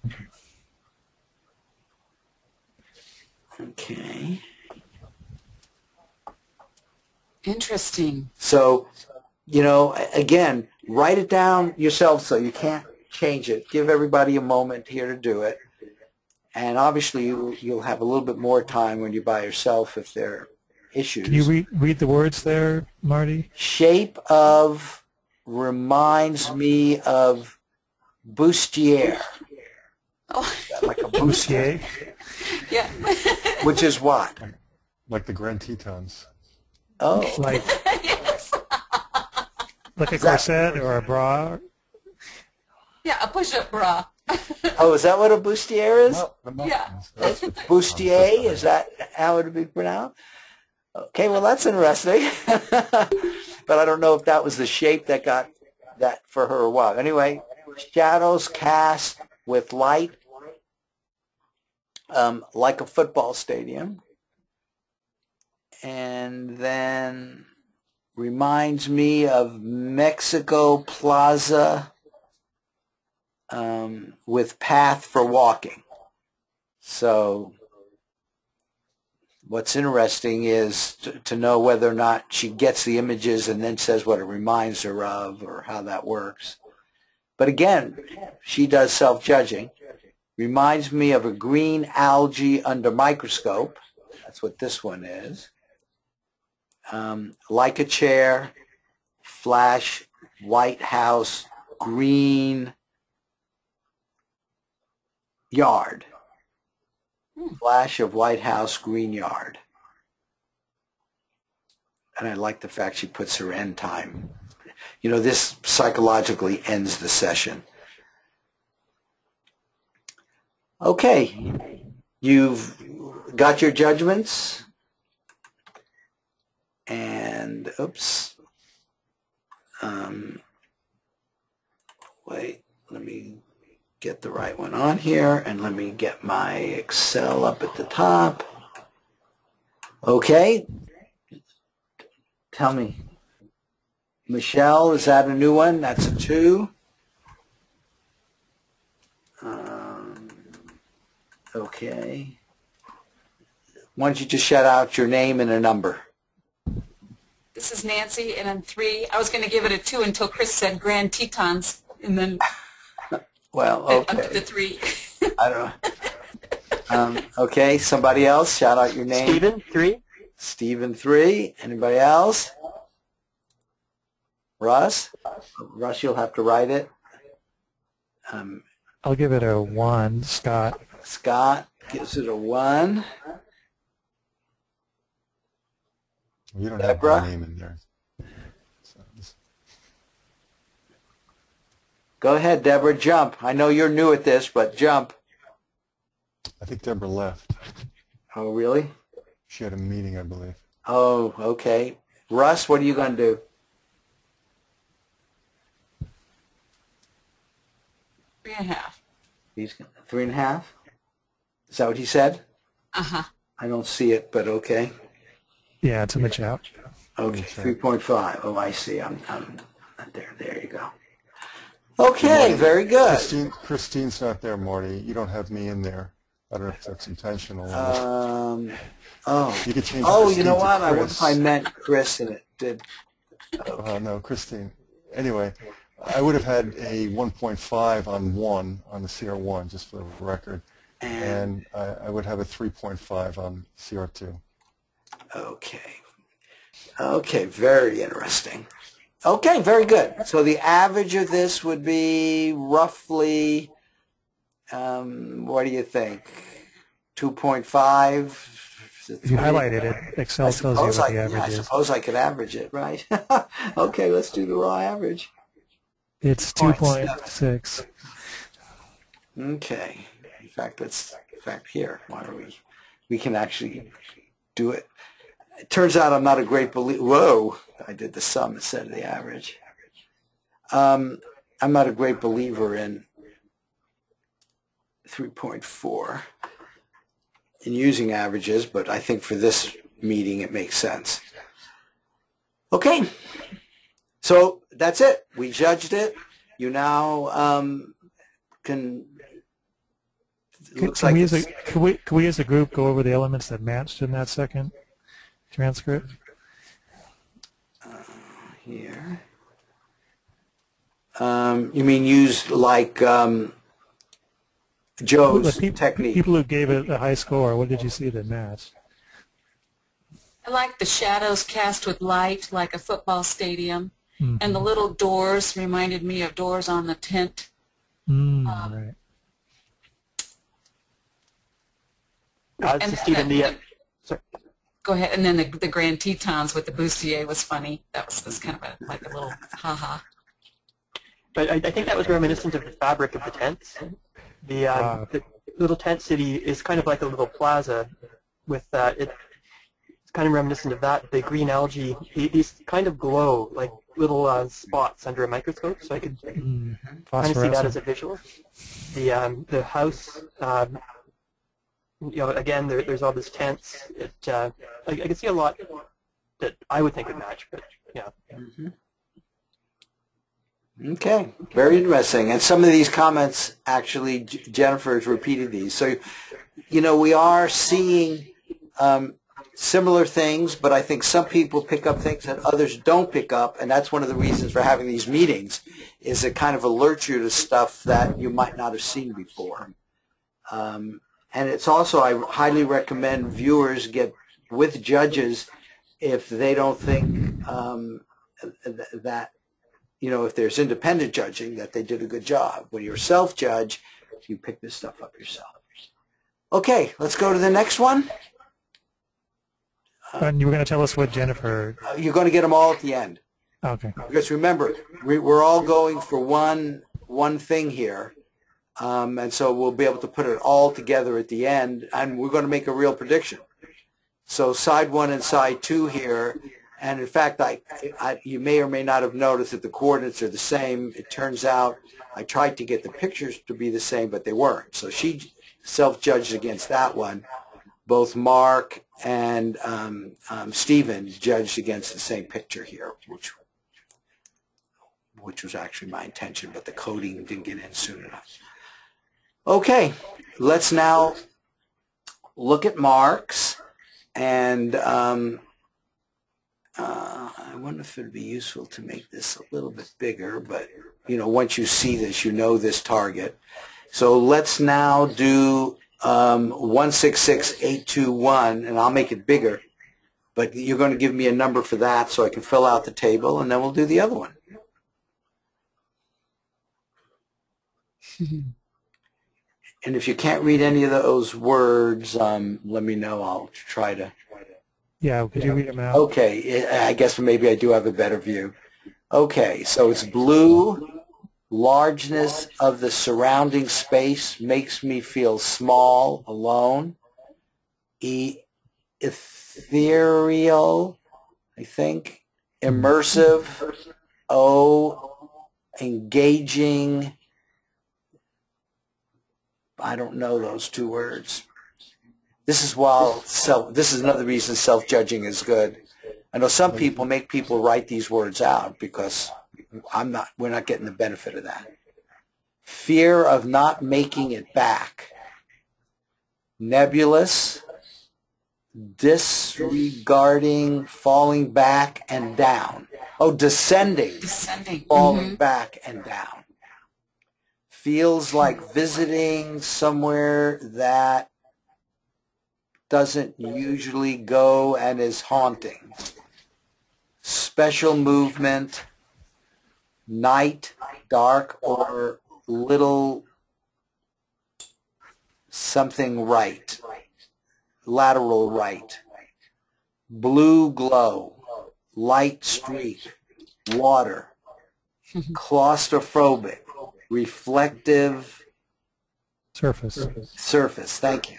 Okay. Interesting. So, you know, again, write it down yourself so you can't change it. Give everybody a moment here to do it. And obviously you'll have a little bit more time when you're by yourself if there are issues. Can you read the words there, Marty? Shape of reminds me of bustier. Oh. Like a bustier? Yeah. Which is what? Like the Grand Tetons. Oh. Like, Yes. like a corset or a bra? Yeah, a push-up bra. Oh, is that what a bustier is? Oh, the muffins. Yeah. Bustier, is that how it would be pronounced? Okay, well that's interesting. But I don't know if that was the shape that got that for her or what. Anyway, shadows cast with light, like a football stadium. And then reminds me of Mexico Plaza with path for walking. So what's interesting is to know whether or not she gets the images and then says what it reminds her of or how that works. But again, she does self-judging. Reminds me of a green algae under microscope. That's what this one is. Like a chair, flash, White House, green yard. Flash of White House, green yard. And I like the fact she puts her end time. You know, this psychologically ends the session. Okay, you've got your judgments. And, oops. Wait, let me get the right one on here, and let me get my Excel up at the top. Okay. Tell me. Michelle, is that a new one? That's a 2. Okay. Why don't you just shout out your name and a number? This is Nancy, and I'm 3. I was going to give it a 2 until Chris said Grand Tetons, and then well, okay. up to the 3. I don't know. Okay, somebody else, shout out your name. Stephen, 3. Stephen, 3. Anybody else? Russ? Russ, you'll have to write it. I'll give it a 1, Scott. Scott gives it a 1. You don't Deborah? have my name in there. So Go ahead, Deborah, jump. I know you're new at this, but jump. I think Deborah left. Oh, really? She had a meeting, I believe. Oh, okay. Russ, what are you going to do? 3.5. He's 3.5? Is that what he said? Uh-huh. I don't see it, but okay. Yeah, it's in the chat. Okay, 3.5. Oh, I see. I'm there. There you go. Okay, very good. Christine's not there, Marty. You don't have me in there. I don't know if that's intentional. Oh. You could change Oh, Christine you know to what? Chris. I meant Chris, and it did. Oh, no, Christine. Anyway, I would have had a 1.5 on the CR1, just for the record. And I would have a 3.5 on CR2. Okay. Okay, very interesting. Okay, very good. So the average of this would be roughly, what do you think, 2.5? If you highlighted it, Excel tells you what the average is. I suppose I could average it, right? Okay, let's do the raw average. It's 2.6. Okay. In fact, here. Why are we can actually do it. It turns out I'm not a great believer. Whoa, I did the sum instead of the average. I'm not a great believer in 3.4 in using averages, but I think for this meeting it makes sense. Okay, so that's it. We judged it. You now can... Can we as a group go over the elements that matched in that second transcript? Here. You mean use like Joe's technique? People who gave it a high score, what did you see that matched? I like the shadows cast with light, like a football stadium, and the little doors reminded me of doors on the tent. Right. Go ahead, and then the Grand Tetons with the bustier was funny. That was kind of like a little ha-ha. But I think that was reminiscent of the fabric of the tents. The little tent city is kind of like a little plaza with it's kind of reminiscent of that. The green algae, these kind of glow like little spots under a microscope, so I could kind of see that as a visual. The house, again, there's all these tents. I can see a lot that I would think would match, but yeah. Okay, very interesting. And some of these comments, actually, Jennifer has repeated these. So, we are seeing similar things, but I think some people pick up things that others don't pick up, and that's one of the reasons for having these meetings, is it kind of alerts you to stuff that you might not have seen before. And it's also, I highly recommend viewers get with judges if they don't think that, if there's independent judging, that they did a good job. When you're self-judge, you pick this stuff up yourself. Okay, let's go to the next one. And you were going to tell us what Jennifer... You're going to get them all at the end. Okay. Because remember, we're all going for one thing here. And so we'll be able to put it all together at the end, and we're going to make a real prediction. So side 1 and side 2 here, and in fact, you may or may not have noticed that the coordinates are the same. It turns out I tried to get the pictures to be the same, but they weren't. So she self-judged against that one. Both Mark and Stephen judged against the same picture here, which was actually my intention, but the coding didn't get in soon enough. Okay, let's now look at Mark's, and I wonder if it would be useful to make this a little bit bigger, but once you see this, this target. So let's now do 166821, and I'll make it bigger, but you're going to give me a number for that so I can fill out the table, and then we'll do the other one. And if you can't read any of those words, let me know. I'll try to. Yeah, could you read them out? Okay, I guess maybe I do have a better view. Okay, so it's blue. Largeness of the surrounding space makes me feel small, alone. Ethereal, I think. Immersive. O, engaging. I don't know those two words. This is another reason self-judging is good. I know some people make people write these words out because we're not getting the benefit of that. Fear of not making it back. Nebulous, disregarding, falling back and down. Oh, descending. Falling back and down. Feels like visiting somewhere that doesn't usually go and is haunting. Special movement, night, dark, or little something right, lateral right. Blue glow, light streak, water, claustrophobic, reflective surface, thank you.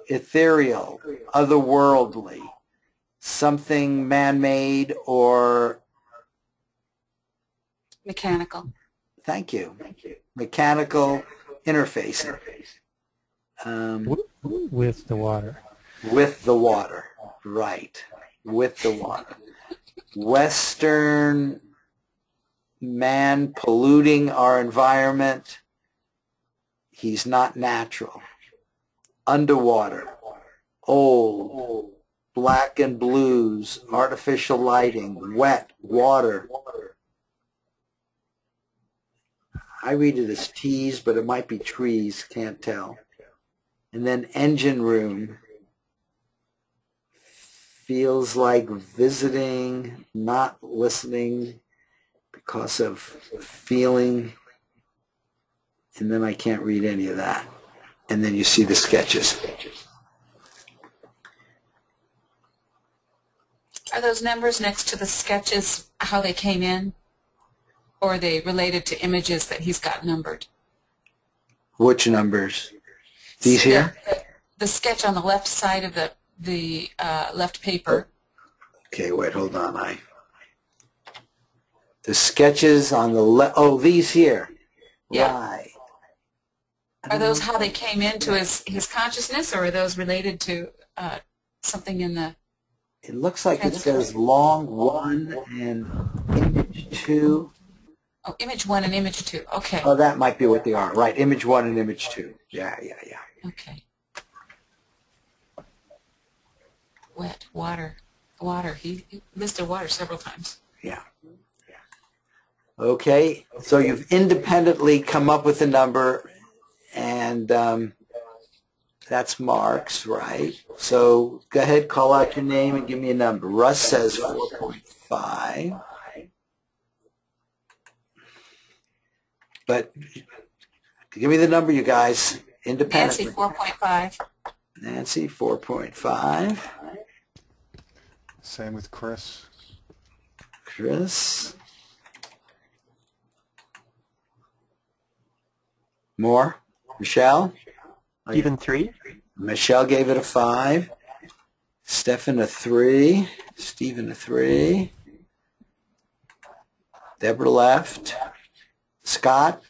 Ethereal, otherworldly, something man-made or mechanical. Thank you. Mechanical interfacing. With the water. With the water, right. With the water. Western man polluting our environment. He's not natural. Underwater, old, black and blues, artificial lighting, wet, water, I read it as teas, but it might be trees, can't tell. And then engine room feels like visiting, not listening because of feeling. And then I can't read any of that. And then you see the sketches. Are those numbers next to the sketches how they came in? Or are they related to images that he's got numbered? Which numbers? These here? The sketch on the left side of the left paper. Okay, wait, hold on. The sketches on the left. Oh, these here. Yeah. Right. Are those how they came into his consciousness, or are those related to something in the... It looks like it says long 1 and image 2. Oh, image 1 and image 2. Okay. Oh, that might be what they are. Right, image 1 and image 2. Yeah. Okay. Wet, water. He listed water several times. Yeah. Okay, so you've independently come up with a number, and that's Mark's, right? So go ahead, call out your name and give me a number. Russ says 4.5. But give me the number, you guys, independently. Nancy, 4.5. Nancy, 4.5. Same with Chris. Chris. More? Michelle? Even 3? Michelle gave it a 5. Stephen a 3. Stephen a 3. Deborah left. Scott?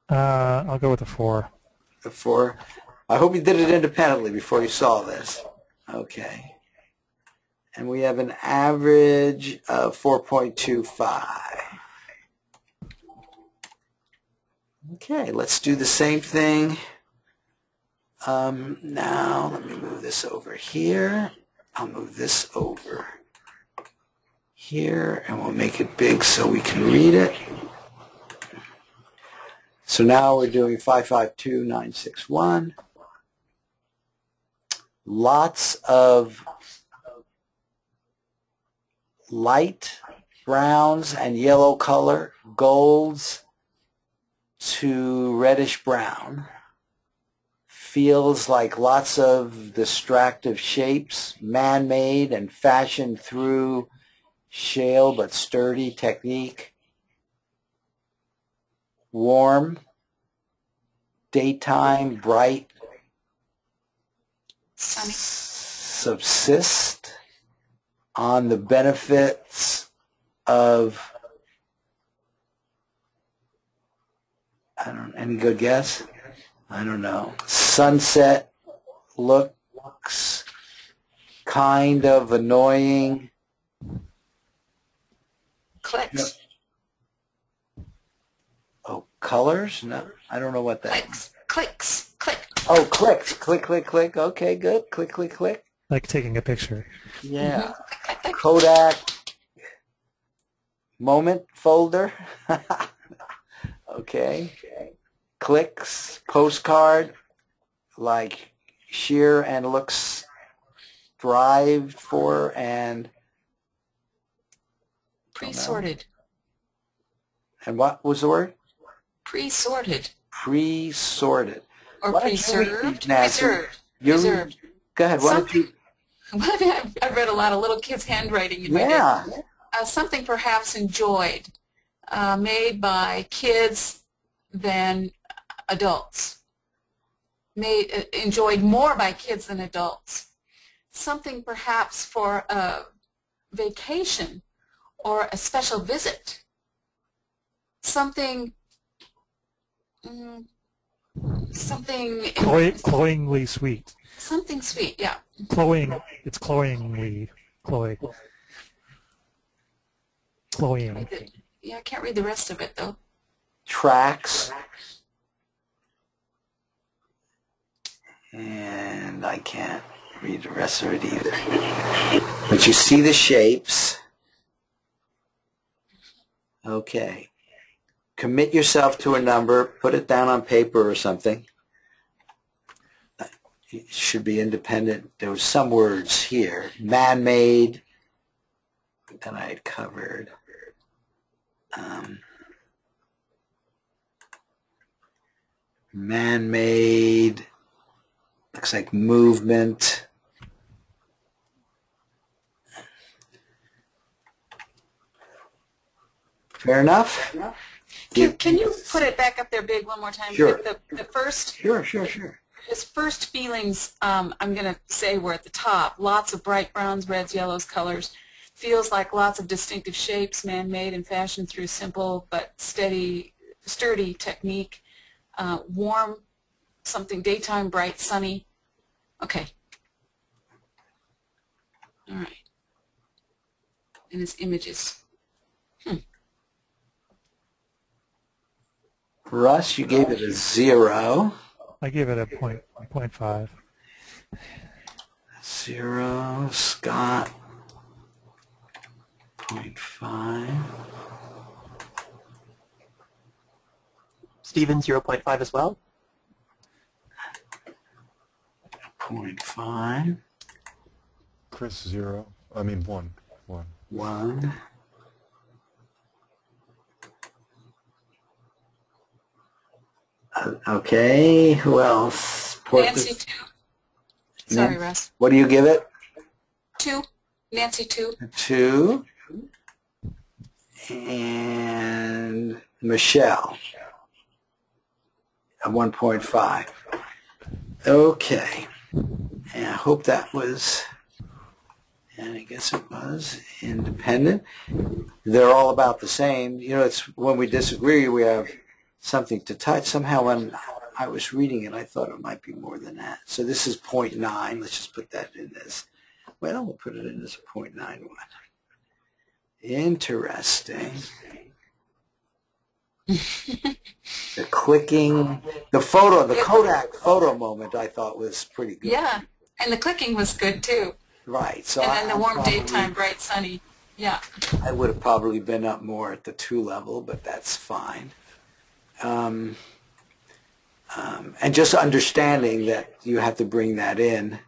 I'll go with a 4. A 4. I hope you did it independently before you saw this. Okay. And we have an average of 4.25. Okay, let's do the same thing. Now, let me move this over here. I'll move this over here, and we'll make it big so we can read it. So now we're doing 552961. Lots of light browns and yellow color, golds to reddish brown. Feels like lots of distractive shapes, man-made and fashioned through shale but sturdy technique. Warm, daytime, bright, Sunny. subsist on the benefits of, any good guess? I don't know. Sunset looks kind of annoying. Clicks. Oh, colors? No, I don't know what that is. Clicks. Click. Oh, clicks. Click, click, click. Okay, good. Click, click, click. Like taking a picture. Yeah. Click. Kodak moment folder. Okay. Clicks, postcard, like sheer and looks strived for and Pre-sorted. and what was the word? Pre-sorted. Pre-sorted. Or Why don't you read preserved. these, Nancy? Preserved. Go ahead. Why don't you? I've read a lot of little kids' handwriting in my day. Yeah. Something perhaps enjoyed, made by kids than adults. Enjoyed more by kids than adults. Something perhaps for a vacation or a special visit. Something Cloyingly sweet. Something sweet, yeah. Cloying. It's cloyingly. Cloying. Yeah, I can't read the rest of it though. Tracks. And I can't read the rest of it either. But you see the shapes. Okay. commit yourself to a number, put it down on paper or something. It should be independent. There was some words here. Man-made, that I had covered. Man-made, looks like movement. Fair enough? Can you put it back up there big one more time? Sure. The first, Sure. his first feelings, I'm going to say, were at the top. Lots of bright browns, reds, yellows, colors. Feels like lots of distinctive shapes, man-made and fashioned through simple but sturdy technique. Warm, something daytime, bright, sunny. Okay. All right. And his images. Russ, you gave it a 0. I gave it a 0.5. 0. Scott, 0.5. Steven, 0.5 as well. 0.5. Chris, 0. I mean 1. 1. Okay, who else? Nancy, 2. Sorry, Russ. What do you give it? 2. Nancy, 2. 2. And Michelle, a 1.5. Okay. And I hope that was, and I guess it was, independent. They're all about the same. You know, it's when we disagree, we have something to touch. Somehow when I was reading it, I thought it might be more than that. So this is 0.9. Let's just put that in as, well, we'll put it in as a 0.91. Interesting. The clicking, the photo, the Kodak photo moment I thought was pretty good. Yeah, and the clicking was good too. Right. So And then the warm daytime, bright, sunny. Yeah. I would have probably been up more at the 2 level, but that's fine. And just understanding that you have to bring that in.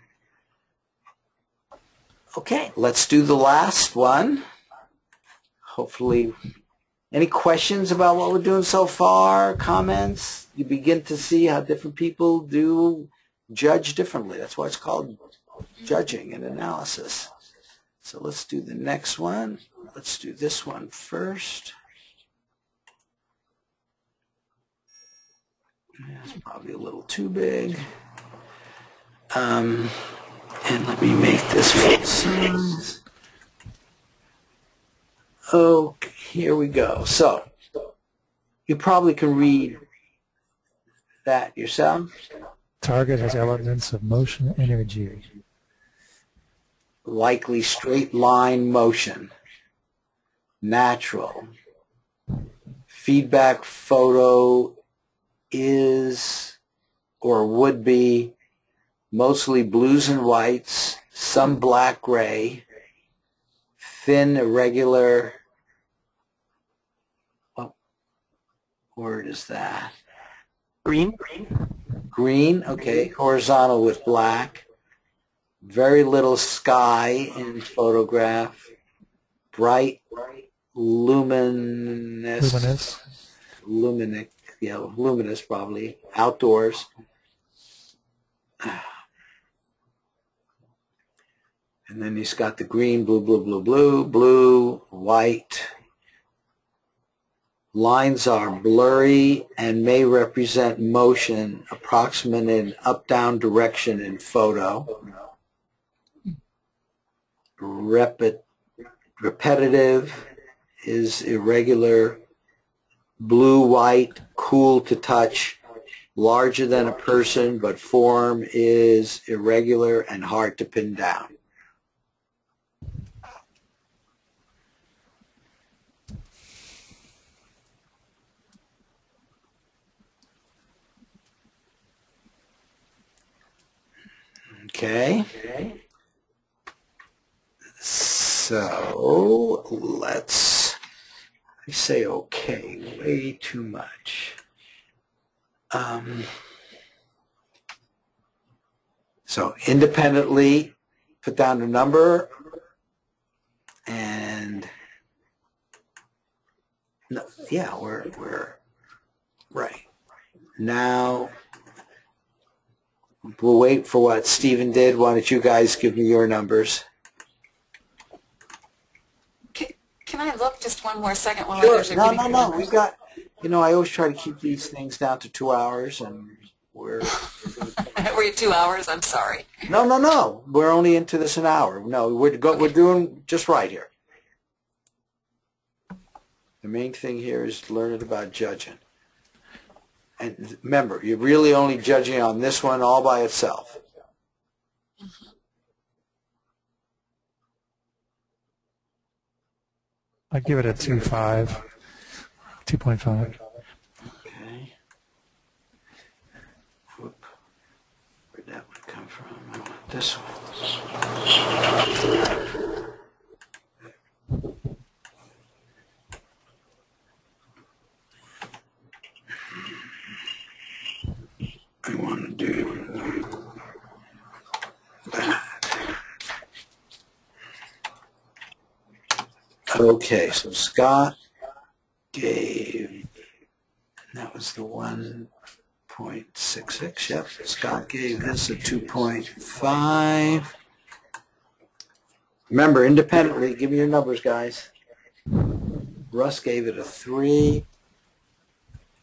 Okay, let's do the last one. Hopefully, any questions about what we're doing so far? Comments? You begin to see how different people do judge differently. That's why it's called judging and analysis. So let's do the next one. Let's do this one first. It's probably a little too big. And let me make this full size. Okay, here we go. So you probably can read that yourself. Target has elements of motion energy. Likely straight line motion. Natural. Feedback photo is or would be mostly blues and whites, some black gray, thin, irregular. What word is that? Green. Green, okay. Horizontal with black. Very little sky in photograph. Bright, luminous. Luminic, yeah, luminous probably. Outdoors. And then he's got the green, blue, blue, blue, blue, blue, white. Lines are blurry and may represent motion approximate in up-down direction in photo. Repetitive is irregular. Blue, white, cool to touch. Larger than a person, but form is irregular and hard to pin down. Okay. So let's We say okay way too much. So independently put down the number, and no, yeah, we're right. Now we'll wait for what Stephen did. Why don't you guys give me your numbers? Can I look just one more second while Sure. others are No, giving no, their no. numbers? We've got, I always try to keep these things down to 2 hours, and we're Were you 2 hours? I'm sorry. no. We're only into this an hour. No, we're doing just right here. The main thing here is learning about judging. And remember, you're really only judging on this one all by itself. I'd give it a 2.5. Okay. Whoop. Where'd that one come from? I want this one. I want to do that. Okay, so Scott gave, that was the 1.66, yep. Scott gave this a 2.5. Remember, independently, give me your numbers, guys. Russ gave it a 3.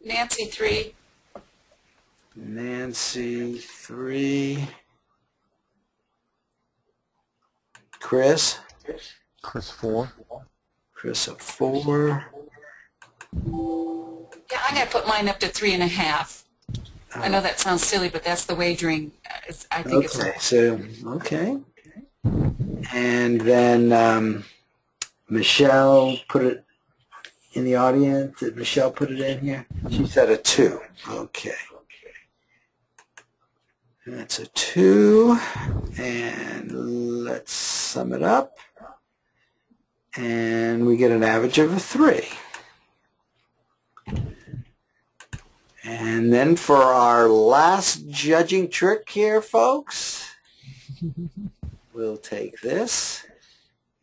Nancy, 3. Nancy, 3. Chris? Chris 4. Chris, a 4. Yeah, I'm going to put mine up to 3.5. I know that sounds silly, but that's the wagering. I think it's Okay, so, okay. And then Michelle put it in the audience. Did Michelle put it in here? She said a 2. Okay. That's a 2. And let's sum it up. And we get an average of a 3. And then for our last judging trick here, folks, we'll take this.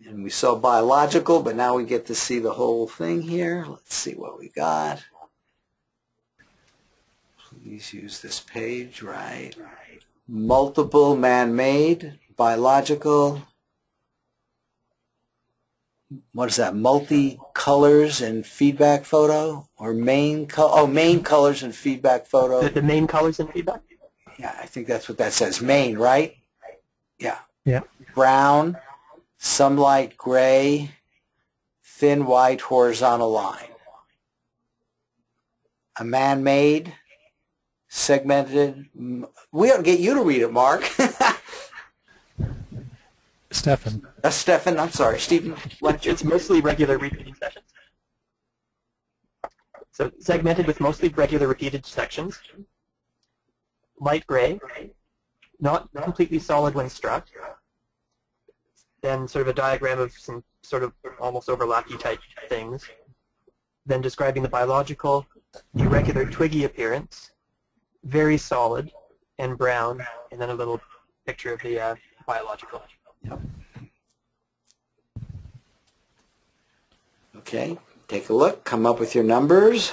And we saw biological, but now we get to see the whole thing here. Let's see what we got. Please use this page, right? Multiple, man-made, biological. What is that? Multi-colors and feedback photo? Or main colors and feedback photo. The main colors and feedback? Yeah, I think that's what that says. Main, right? Yeah. Yeah. Brown, some light gray, thin white horizontal line. A man-made, segmented. We ought to get you to read it, Mark. Stefan. That's Stefan. I'm sorry, Stephen. It's mostly regular repeating sections. So segmented with mostly regular repeated sections. Light gray, not completely solid when struck. Then sort of a diagram of some sort of almost overlappy type things. Then describing the biological, irregular twiggy appearance, very solid and brown, and then a little picture of the biological. Yep. Okay, take a look, come up with your numbers.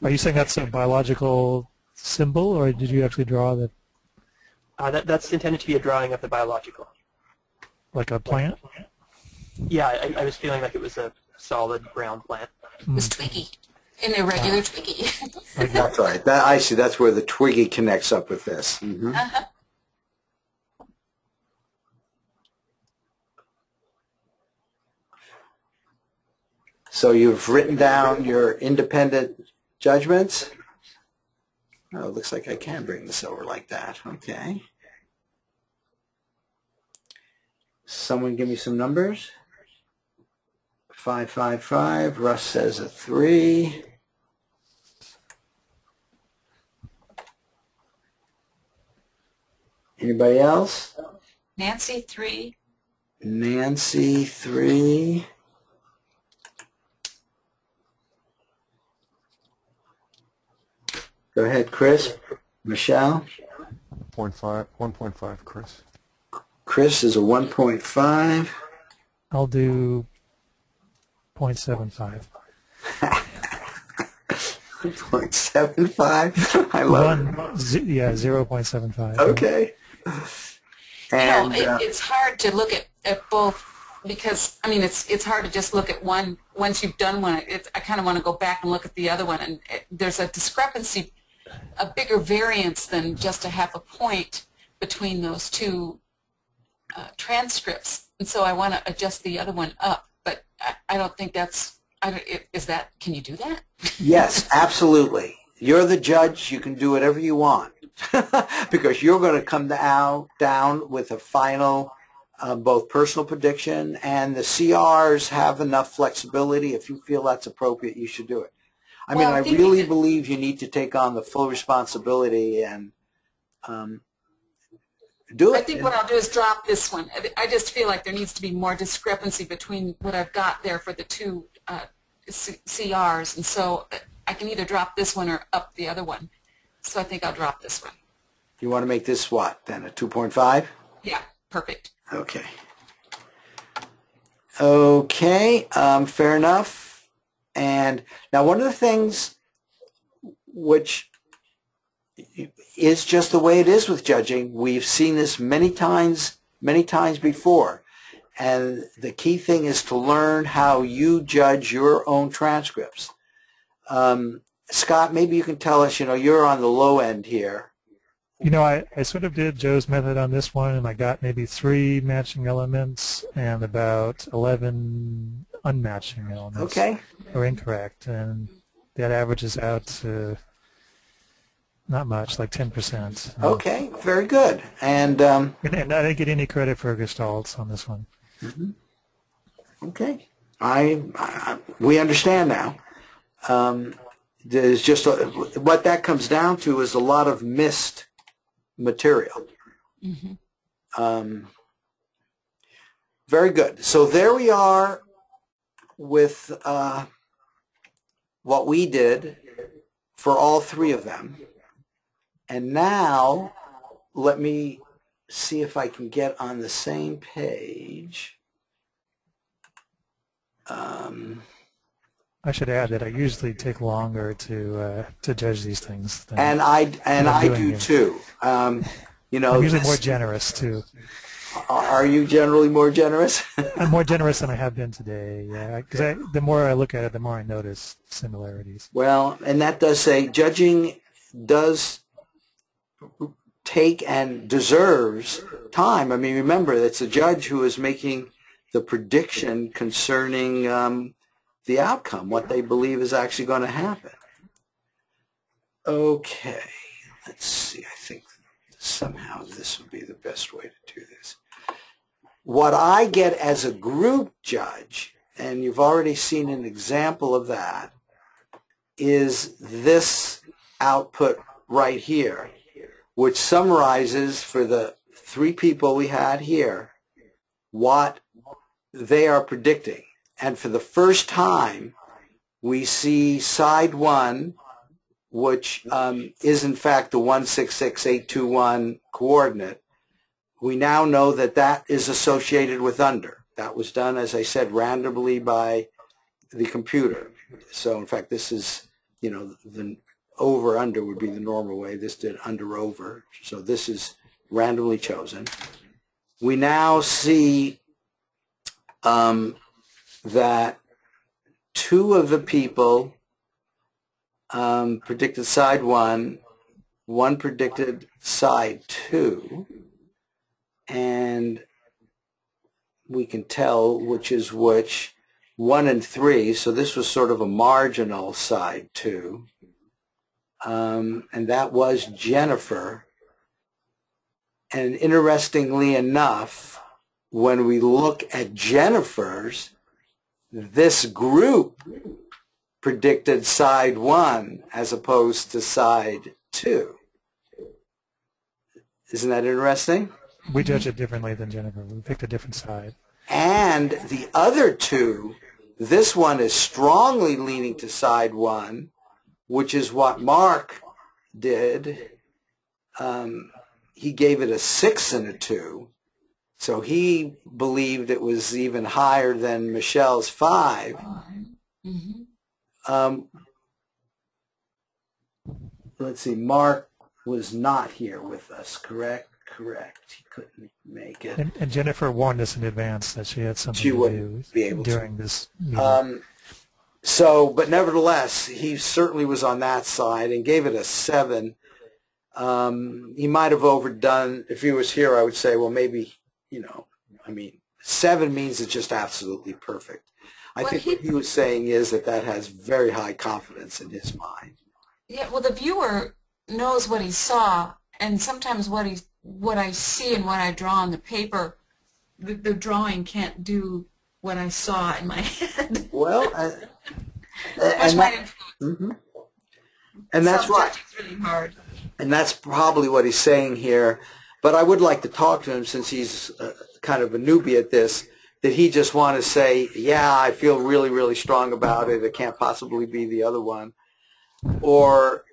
Are you saying that's a biological symbol, or did you actually draw the... That's intended to be a drawing of the biological. Like a plant? Yeah, I was feeling like it was a solid brown plant. It was twiggy. An irregular twiggy. That's right. I see. That's where the twiggy connects up with this. Mm-hmm. Uh-huh. So you've written down your independent judgments. Oh, it looks like I can bring this over like that. Okay. Someone give me some numbers. 555. Russ says a 3. Anybody else? Nancy, 3. Nancy, 3. Go ahead, Chris. Michelle? 1.5, Chris. Chris is a 1.5. I'll do 0.75. 0.75. I love it. Yeah, 0.75. Okay. And it's hard to look at both because, I mean, it's hard to just look at one. Once you've done one, I kind of want to go back and look at the other one. And there's a discrepancy, a bigger variance than just a half a point between those two transcripts. And so I want to adjust the other one up. But I don't think that's, can you do that? yes, absolutely. You're the judge. You can do whatever you want because you're going to come down with a final both personal prediction, and the CRs have enough flexibility. If you feel that's appropriate, you should do it. I mean, I really believe you need to take on the full responsibility and do it. I think what I'll do is drop this one. I just feel like there needs to be more discrepancy between what I've got there for the two CRs, and so I can either drop this one or up the other one. So I think I'll drop this one. You want to make this what, then, a 2.5? Yeah, perfect. Okay. Okay, fair enough. And now one of the things which is just the way it is with judging, we've seen this many times before. And the key thing is to learn how you judge your own transcripts. Scott, maybe you can tell us, you're on the low end here. I sort of did Joe's method on this one, and I got maybe 3 matching elements and about 11 unmatching elements. Okay. Or incorrect, and that averages out to not much, like 10%. Okay, very good. And I didn't get any credit for Gestalts on this one. Mm-hmm. Okay, we understand now. There's just what that comes down to is a lot of missed material. Mm-hmm. Very good. So there we are with what we did for all 3 of them. And now let me see if I can get on the same page. I should add that I usually take longer to judge these things. And I do too. I'm usually more generous too. Are you generally more generous? I'm more generous than I have been today. Yeah, because the more I look at it, the more I notice similarities. Well, and that does say judging does take and deserves time. I mean, remember, it's a judge who is making the prediction concerning the outcome, what they believe is actually going to happen. Okay, let's see. I think somehow this would be the best way to do this. What I get as a group judge, and you've already seen an example of that, is this output right here, which summarizes for the 3 people we had here what they are predicting. And for the first time, we see side 1, which is in fact the 166821 coordinate. We now know that that is associated with under. That was done, as I said, randomly by the computer. So in fact, this is, the over-under would be the normal way. This did under-over. So this is randomly chosen. We now see that 2 of the people predicted side 1, 1 predicted side 2, and we can tell which is which, 1 and 3, so this was sort of a marginal side 2, and that was Jennifer. And interestingly enough, when we look at Jennifer's, this group predicted side 1 as opposed to side 2. Isn't that interesting? We judge it differently than Jennifer. We picked a different side. And the other 2, this one is strongly leaning to side 1, which is what Mark did, he gave it a 6 and a 2. So he believed it was even higher than Michelle's 5. Let's see, Mark was not here with us, correct? Correct. He couldn't make it. And Jennifer warned us in advance that she had something She to wouldn't do be able during this meeting. So, but nevertheless, he certainly was on that side and gave it a 7. He might have overdone. If he was here, I would say, well, maybe, you know, I mean, 7 means it's just absolutely perfect. I think what he was saying is that that has very high confidence in his mind. Yeah, well, the viewer knows what he saw, and sometimes what I see and what I draw on the paper, the drawing can't do what I saw in my head. Well, and that's right. It's really hard. And that's probably what he's saying here. But I would like to talk to him, since he's kind of a newbie at this, that he just want to say, yeah, I feel really, really strong about it. It can't possibly be the other one. Or,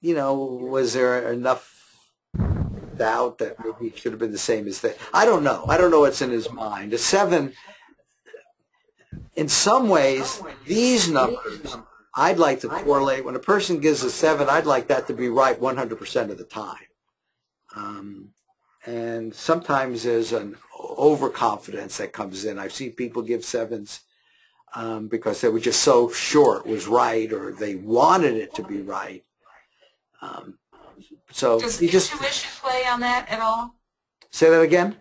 you know, was there enough doubt that maybe it should have been the same as that? I don't know. I don't know what's in his mind. A 7, in some ways, these numbers, I'd like to correlate. When a person gives a 7, I'd like that to be right 100% of the time. And sometimes there's an overconfidence that comes in. I've seen people give 7s because they were just so sure it was right, or they wanted it to be right. So Does you just intuition play on that at all? say that again?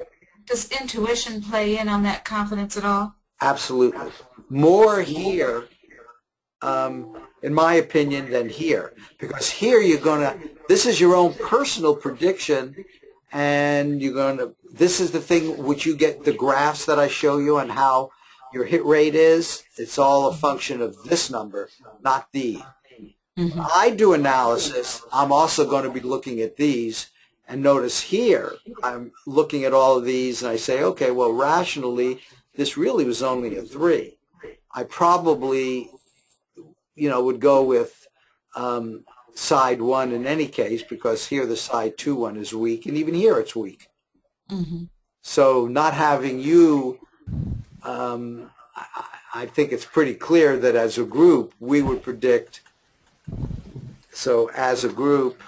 Does intuition play in on that confidence at all? Absolutely. More here, in my opinion, than here. Because here you're going to, this is your own personal prediction, and you're going to, this is the thing which you get the graphs that I show you and how your hit rate is. It's all a function of this number, not these. When I do analysis, I'm also going to be looking at these. And notice here, I'm looking at all of these, and I say, okay, well, rationally, this really was only a 3. I probably, you know, would go with side 1 in any case, because here the side 2 one is weak, and even here it's weak. So not having you, I think it's pretty clear that as a group, we would predict. So as a group,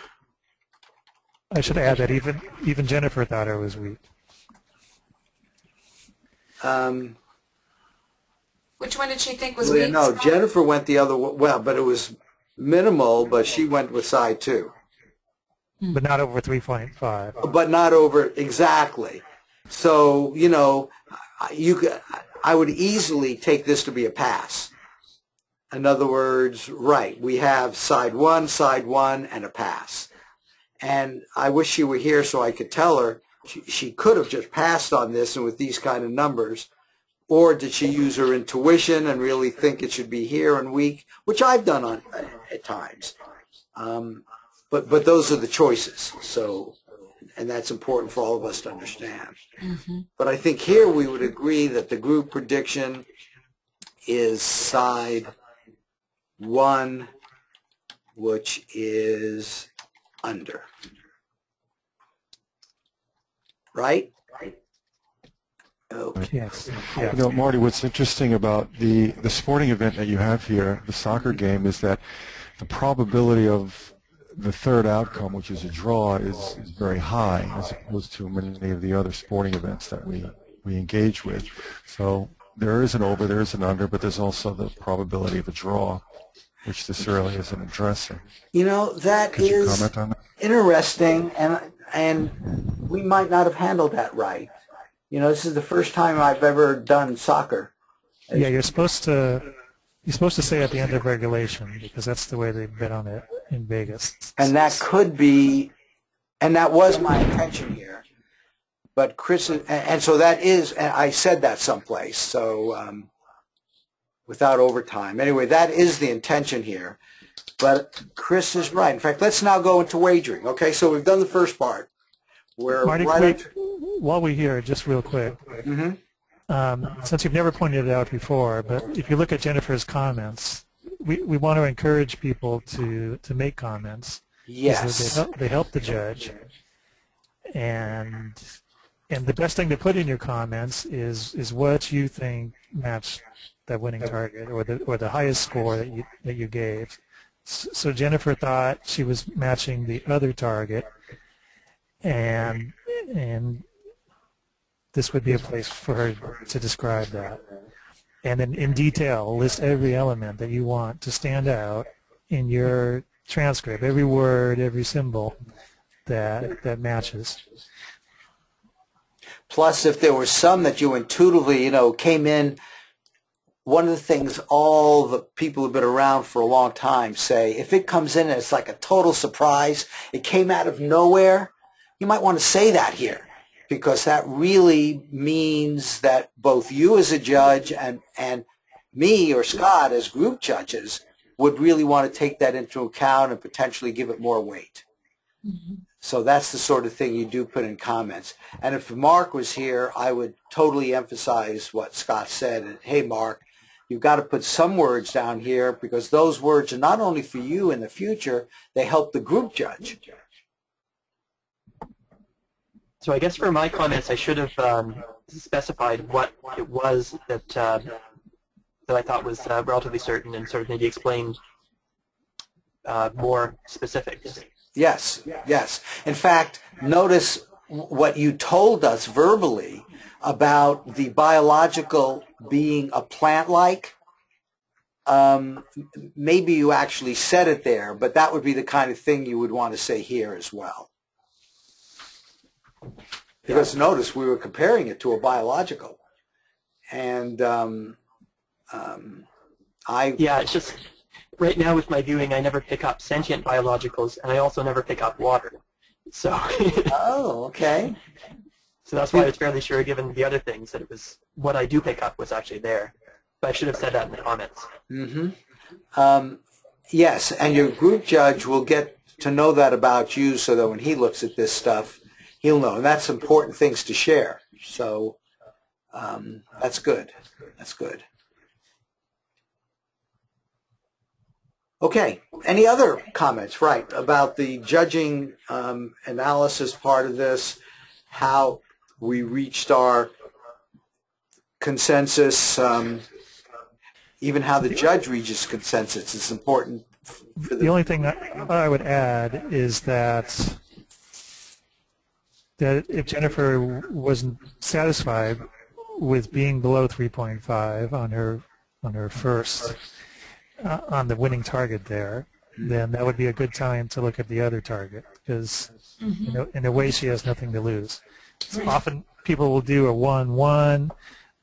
I should add that even Jennifer thought it was weak. Which one did she think was well, weak? no, Jennifer went the other way. Well, but it was minimal, but she went with side 2. But not over 3.5. But not over, exactly. So, you know, I would easily take this to be a pass. In other words, right, we have side 1, and a pass. And I wish she were here so I could tell her she could have just passed on this and with these kind of numbers. Or did she use her intuition and really think it should be here and weak, which I've done at times. But those are the choices. So, and that's important for all of us to understand. But I think here we would agree that the group prediction is side 1, which is under. Right? Okay. Yes. Yeah. You know, Marty, what's interesting about the sporting event that you have here, the soccer game, is that the probability of the third outcome, which is a draw, is very high as opposed to many of the other sporting events that we engage with. So there is an over, there is an under, but there's also the probability of a draw, which this really isn't addressing. You know, that Could you is comment on that? interesting, and we might not have handled that right. You know, this is the first time I've ever done soccer. Yeah, you're supposed to say at the end of regulation, because that's the way they bet on it in Vegas. And that could be, and that was my intention here. But Chris, and so that is, and I said that someplace, so without overtime. Anyway, that is the intention here. But Chris is right. In fact, let's now go into wagering. Okay, so we've done the first part. We're Marty, right while we're here, just real quick, since you've never pointed it out before, but if you look at Jennifer's comments, we want to encourage people to make comments. Yes. They help the judge. And the best thing to put in your comments is what you think matched that winning target or the highest score that you gave. So Jennifer thought she was matching the other target, and this would be a place for her to describe that. And then in detail, list every element that you want to stand out in your transcript, every word, every symbol that matches. Plus, if there were some that you intuitively, came in, one of the things all the people who've been around for a long time say, if it comes in and it's like a total surprise, it came out of nowhere, you might want to say that here, because that really means that both you as a judge and me or Scott as group judges would really want to take that into account and potentially give it more weight. Mm-hmm. So that's the sort of thing you do put in comments. And if Mark was here, I would totally emphasize what Scott said. And, hey, Mark, you've got to put some words down here because those words are not only for you in the future, they help the group judge. So I guess for my comments, I should have specified what it was that I thought was relatively certain and sort of maybe explained more specifics. Yes, yes. In fact, notice what you told us verbally about the biological being a plant-like. Maybe you actually said it there, but that would be the kind of thing you would want to say here as well. Because notice we were comparing it to a biological. And it's just right now with my viewing, I never pick up sentient biologicals, and I also never pick up water. So. Oh, okay. So that's why I was fairly sure, given the other things, that it was what I do pick up was actually there. But I should have said that in the comments. Mm-hmm. Yes, and your group judge will get to know that about you, so that when he looks at this stuff, he'll know. And that's important things to share. So that's good. That's good. Okay. Any other comments, right, about the judging analysis part of this, how we reached our consensus, even how the judge reaches consensus is important. The only thing that I would add is that if Jennifer wasn't satisfied with being below 3.5 on her first on the winning target there, then that would be a good time to look at the other target because in a way she has nothing to lose. So often people will do a 1-1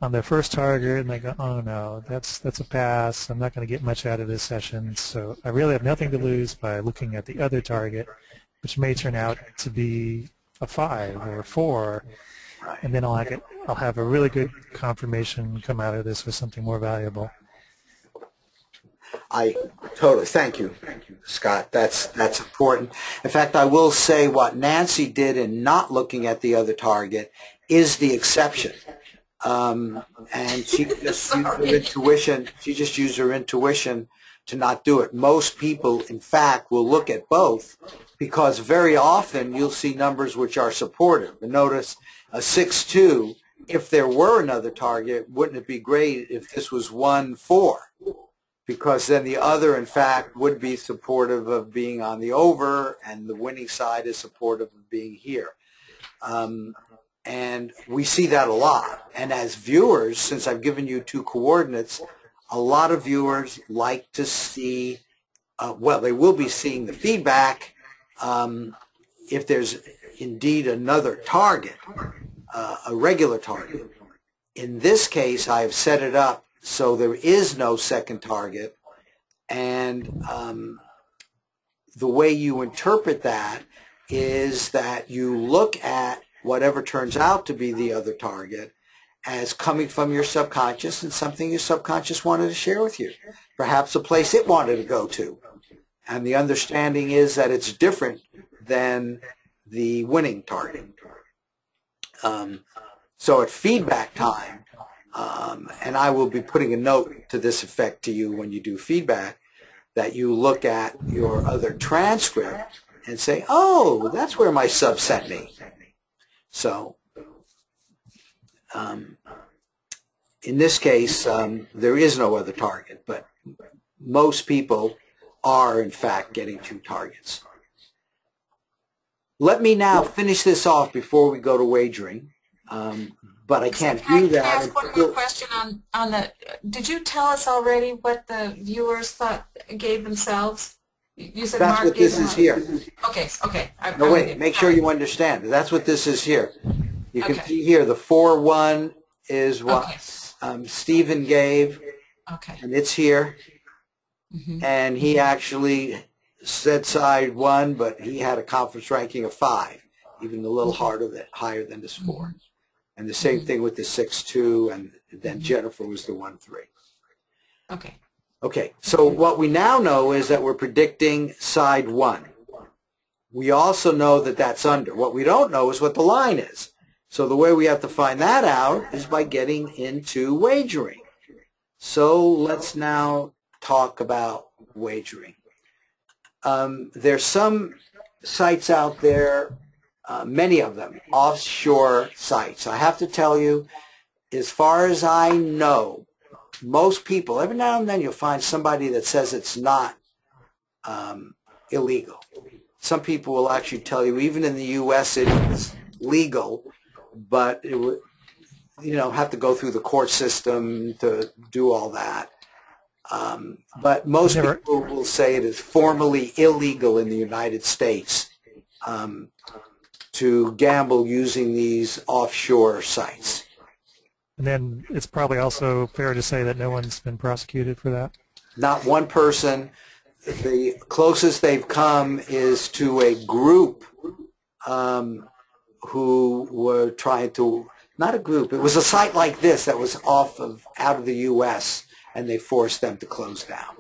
on their first target and they go, oh no, that's a pass. I'm not going to get much out of this session. So I really have nothing to lose by looking at the other target, which may turn out to be a 5 or a 4, and then I'll have a really good confirmation come out of this with something more valuable. I totally thank you, Scott. That's important. In fact, I will say what Nancy did in not looking at the other target is the exception, and she just used her intuition. She just used her intuition to not do it. Most people, in fact, will look at both because very often you'll see numbers which are supportive. And notice a 6-2. If there were another target, wouldn't it be great if this was 1-4? Because then the other, in fact, would be supportive of being on the over, and the winning side is supportive of being here. And we see that a lot. And as viewers, since I've given you 2 coordinates, a lot of viewers like to see, they will be seeing the feedback if there's indeed another target, a regular target. In this case, I have set it up so there is no second target, and the way you interpret that is that you look at whatever turns out to be the other target as coming from your subconscious and something your subconscious wanted to share with you, perhaps a place it wanted to go to. And the understanding is that it's different than the winning target. So at feedback time, and I will be putting a note to this effect to you when you do feedback, that you look at your other transcript and say, oh, that's where my sub sent me. So in this case, there is no other target, but most people are, in fact, getting 2 targets. Let me now finish this off before we go to wagering, but I can't do that. Can I ask one more question on the, did you tell us already what the viewers thought gave themselves? You said that's Mark what this is here. Okay, okay. No, wait, make sure you understand. That's what this is here. You can see here the 4-1 is what Stephen gave, and it's here. And he actually said side 1, but he had a conference ranking of 5, even a little higher than the score. And the same thing with the 6-2, and then Jennifer was the 1-3. Okay. Okay, so what we now know is that we're predicting side 1. We also know that that's under. What we don't know is what the line is. So the way we have to find that out is by getting into wagering. So let's now talk about wagering. There's some sites out there, many of them, offshore sites. I have to tell you, as far as I know, most people, every now and then you'll find somebody that says it's not illegal. Some people will actually tell you, even in the U.S. it is legal, but it would, have to go through the court system to do all that. But most people will say it is formally illegal in the United States to gamble using these offshore sites. And then it's probably also fair to say that no one's been prosecuted for that? Not one person. The closest they've come is to a group who were trying to, not a group, it was a site like this that was out of the U.S., and they forced them to close down.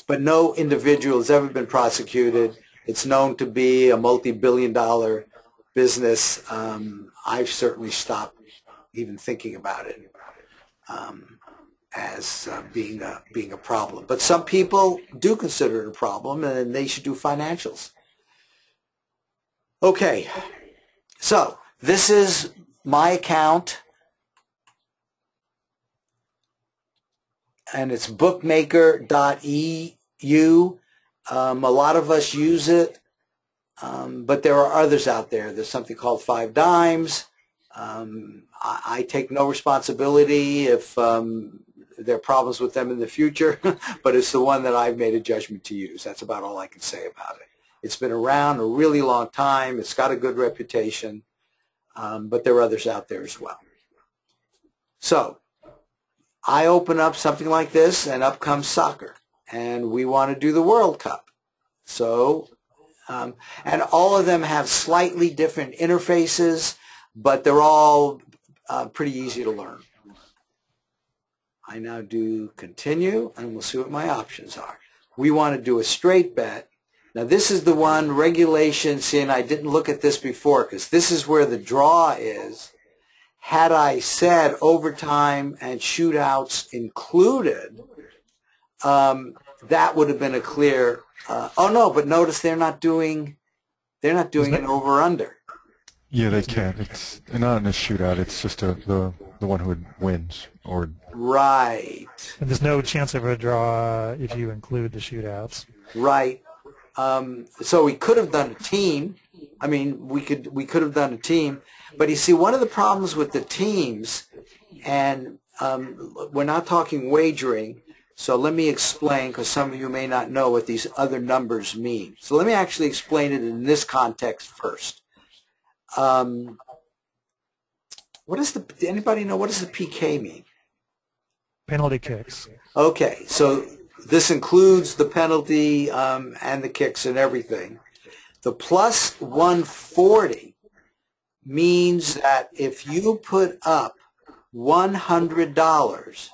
But no individual has ever been prosecuted. It's known to be a multi-billion-dollar business. I've certainly stopped even thinking about it as being a problem. But some people do consider it a problem, and they should do financials. Okay, so this is my account, and it's bookmaker.eu. A lot of us use it, but there are others out there. There's something called 5 Dimes. I take no responsibility if there are problems with them in the future, but it's the one that I've made a judgment to use. That's about all I can say about it. It's been around a really long time. It's got a good reputation, but there are others out there as well. So I open up something like this, and up comes soccer, and we want to do the World Cup. So, and all of them have slightly different interfaces, but they're all pretty easy to learn. I now do continue, and we'll see what my options are. We want to do a straight bet. Now this is the one, regulation, see, and I didn't look at this before because this is where the draw is. Had I said overtime and shootouts included, that would have been a clear, oh no, but notice they're not doing an over-under. Yeah, they can't. It's not in a shootout. It's just the one who wins. Right. And there's no chance of a draw if you include the shootouts. Right. So we could have done a team. I mean, we could have done a team. But you see, one of the problems with the teams, and we're not talking wagering, so let me explain, because some of you may not know what these other numbers mean. So let me actually explain it in this context first. Anybody know, what does the PK mean? Penalty kicks. Okay, so this includes the penalty and the kicks and everything. The plus 140 means that if you put up $100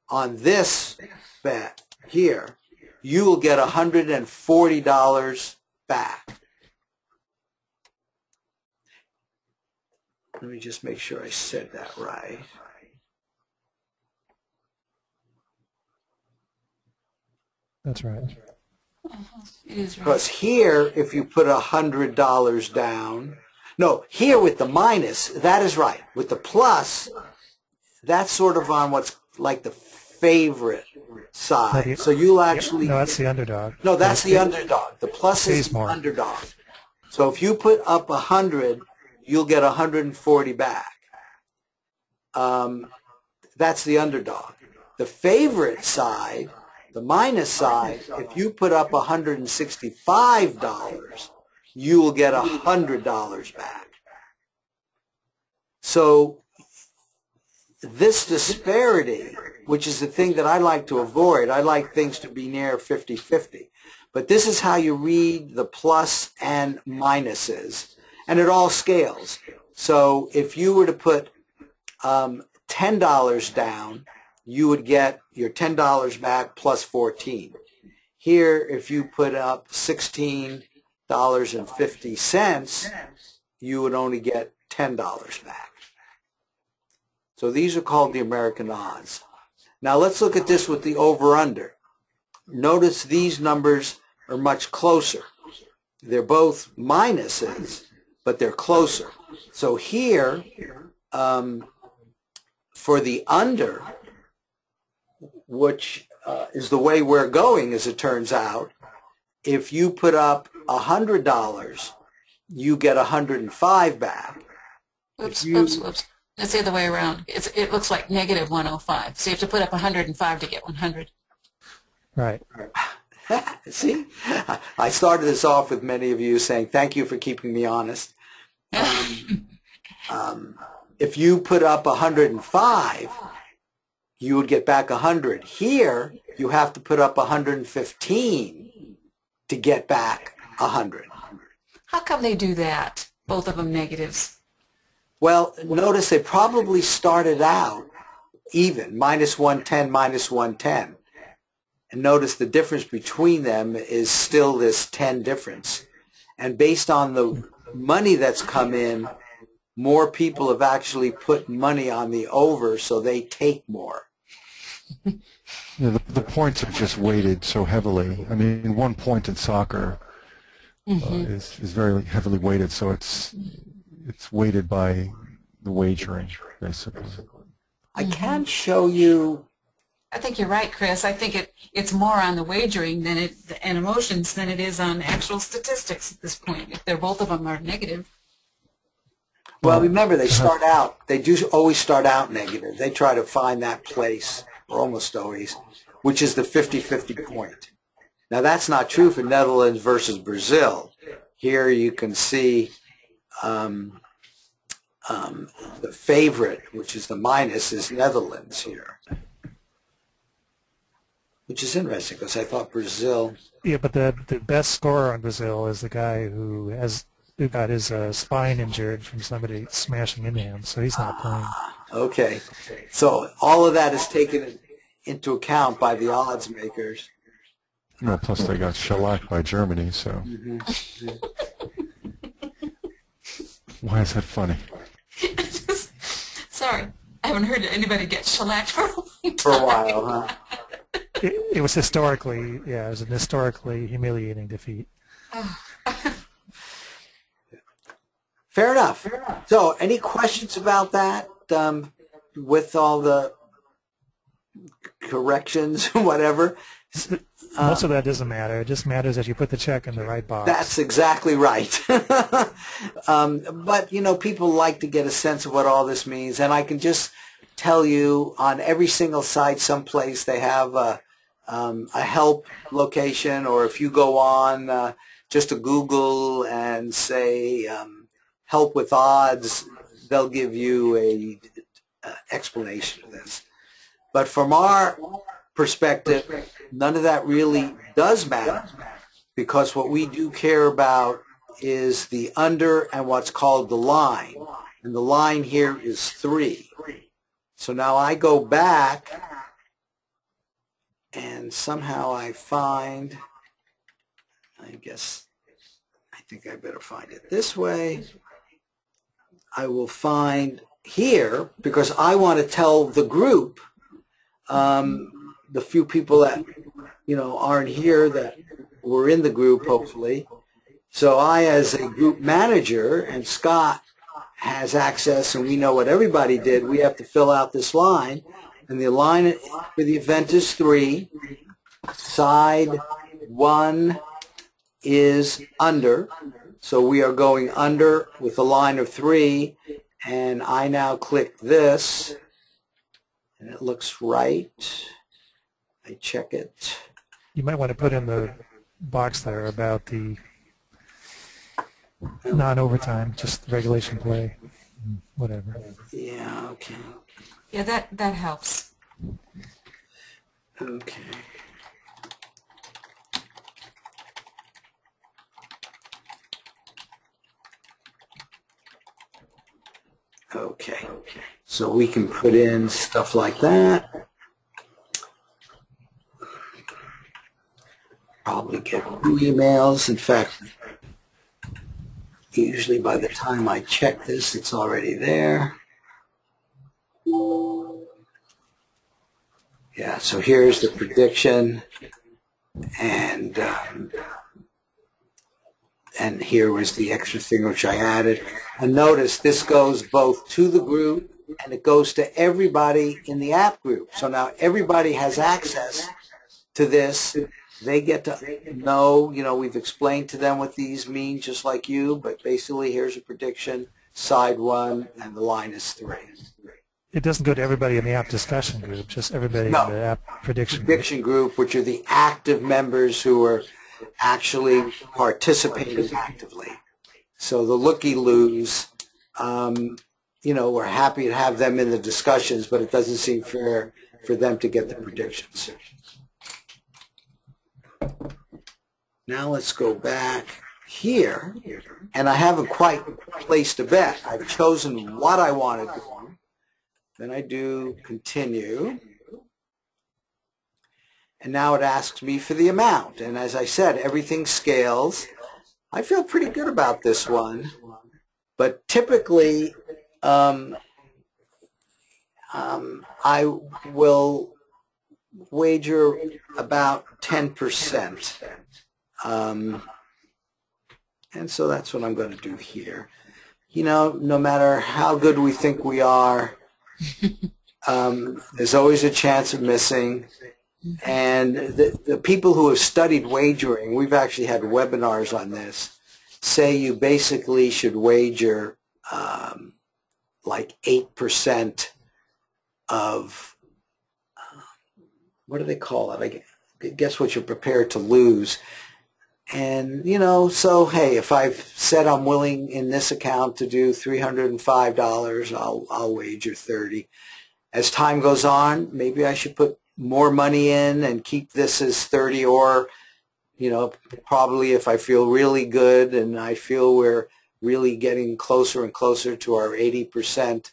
on this bet here, you will get $140 back. Let me just make sure I said that right. That's right. It is right. Because here, if you put $100 down, no, here with the minus, that is right. With the plus, that's sort of on what's like the favorite side. So you'll actually... No, that's the underdog. No, that's the underdog. The plus is the more. underdog. So if you put up 100, you'll get 140 back. That's the underdog. The favorite side, the minus side, if you put up $165, you will get $100 back. So this disparity, which is the thing that I like to avoid, I like things to be near 50-50. But this is how you read the plus and minuses, and it all scales. So if you were to put $10 down, you would get your $10 back plus 14. Here, if you put up $16.50, you would only get $10 back. So these are called the American odds. Now let's look at this with the over-under. Notice these numbers are much closer. They're both minuses, but they're closer. So here, for the under, which is the way we're going, as it turns out, if you put up $100, you get 105 back. Oops. That's the other way around. It looks like negative 105. So you have to put up 105 to get 100. Right. See? I started this off with many of you saying, thank you for keeping me honest. If you put up 105, you would get back 100. Here, you have to put up 115 to get back 100. How come they do that? Both of them negatives. Well, notice they probably started out even, minus 110, minus 110. And notice the difference between them is still this 10 difference. And based on the money that's come in, more people have actually put money on the over, so they take more. Yeah, the points are just weighted so heavily. I mean, 1 point in soccer is very heavily weighted, so it's weighted by the wagering, basically. I can show you. I think you're right, Chris. I think it's more on the wagering and emotions than it is on actual statistics at this point, if they're both of them are negative. Well, remember, they start out, they do always start out negative. They try to find that place, or almost always, which is the 50-50 point. Now, that's not true for Netherlands versus Brazil. Here you can see the favorite, which is the minus, is Netherlands here. Which is interesting, because I thought Brazil... Yeah, but the best scorer on Brazil is the guy who got his spine injured from somebody smashing into him, so he's not playing. Okay. So all of that is taken into account by the odds makers. Well, plus they got shellacked by Germany, so... Why is that funny? Sorry, I haven't heard anybody get shellacked for a long time. For a while, huh? It was historically, it was an historically humiliating defeat. Fair enough. So, any questions about that with all the corrections, whatever? Most of that doesn't matter. It just matters that you put the check in the right box. That's exactly right. But, people like to get a sense of what all this means. And I can just tell you, on every single site someplace, they have a help location. Or if you go on just to Google and say help with odds, they'll give you a explanation of this. But from our perspective, none of that really does matter, because what we do care about is the under and what's called the line. And the line here is 3. So now I go back and somehow I find, I think I better find it this way. I will find here, because I want to tell the group, the few people that aren't here that we're in the group, hopefully. So I, as a group manager, and Scott has access, and we know what everybody did, we have to fill out this line. And the line for the event is 3. Side 1 is under. So we are going under with a line of 3. And I now click this, and it looks right. I check it. You might want to put in the box there about the non-overtime, just regulation play, whatever. Yeah, okay. Yeah, that helps. Okay. Okay. So we can put in stuff like that. Probably get 2 emails. In fact, usually by the time I check this, it's already there. Yeah, so here's the prediction, and here was the extra thing which I added. And notice this goes both to the group and it goes to everybody in the app group. So now everybody has access to this. They get to know, we've explained to them what these mean, just like you, but basically here's a prediction, side 1, and the line is 3. It doesn't go to everybody in the app discussion group, just everybody in the app prediction group, which are the active members who are actually participating actively. So the looky-loos, we're happy to have them in the discussions, but it doesn't seem fair for them to get the predictions. Now let's go back here, and I haven't quite placed a bet. I've chosen what I want to do. Then I do continue. And now it asks me for the amount. And as I said, everything scales. I feel pretty good about this one. But typically, I will wager about 10%. And so that's what I'm going to do here. No matter how good we think we are, there's always a chance of missing. And the people who have studied wagering, we've actually had webinars on this, say you basically should wager like 8% of, what do they call it? I guess what you're prepared to lose. And, so, hey, if I've said I'm willing in this account to do $305, I'll wager 30. As time goes on, maybe I should put more money in and keep this as 30, or, probably if I feel really good and I feel we're really getting closer and closer to our 80%,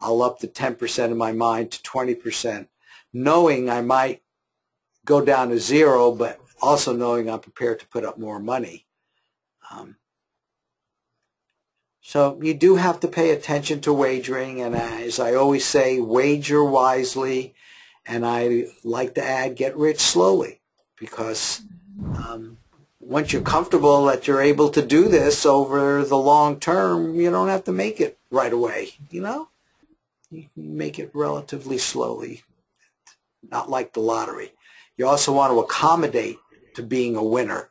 I'll up the 10% of my mind to 20%, knowing I might go down to 0, but also knowing I'm prepared to put up more money. So you do have to pay attention to wagering, and as I always say, wager wisely, and I like to add, get rich slowly, because once you're comfortable that you're able to do this over the long term, you don't have to make it right away, You can make it relatively slowly, not like the lottery. You also want to accommodate to being a winner.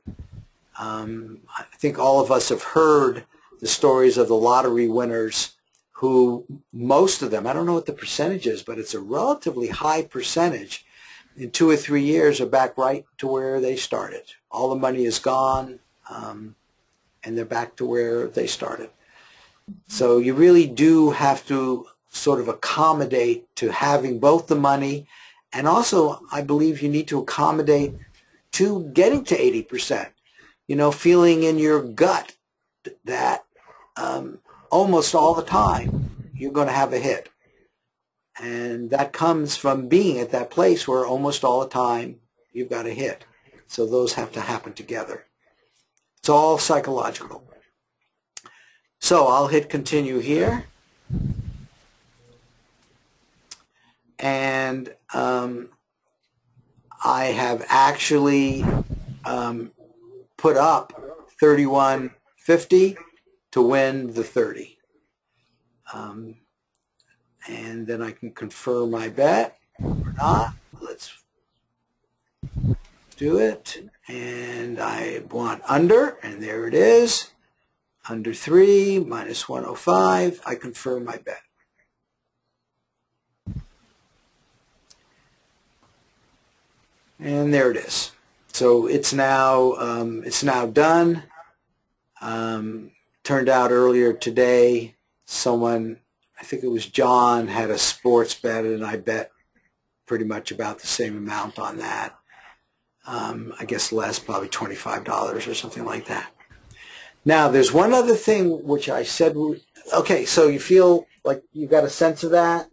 I think all of us have heard the stories of the lottery winners who, most of them, I don't know what the percentage is, but it's a relatively high percentage, in 2 or 3 years are back right to where they started. All the money is gone, and they're back to where they started. So you really do have to sort of accommodate to having both the money, and also I believe you need to accommodate to getting to 80%. Feeling in your gut that almost all the time you're going to have a hit. And that comes from being at that place where almost all the time you've got a hit. So those have to happen together. It's all psychological. So I'll hit continue here. And I have actually put up 31.50 to win the 30. And then I can confirm my bet or not. Let's do it. And I want under, and there it is. Under 3, minus 105. I confirm my bet. And there it is. So it's now done. Turned out earlier today, someone, I think it was John, had a sports bet, and I bet pretty much about the same amount on that. I guess less, probably $25 or something like that. Now, there's one other thing which I said, okay, so you feel like you got a sense of that?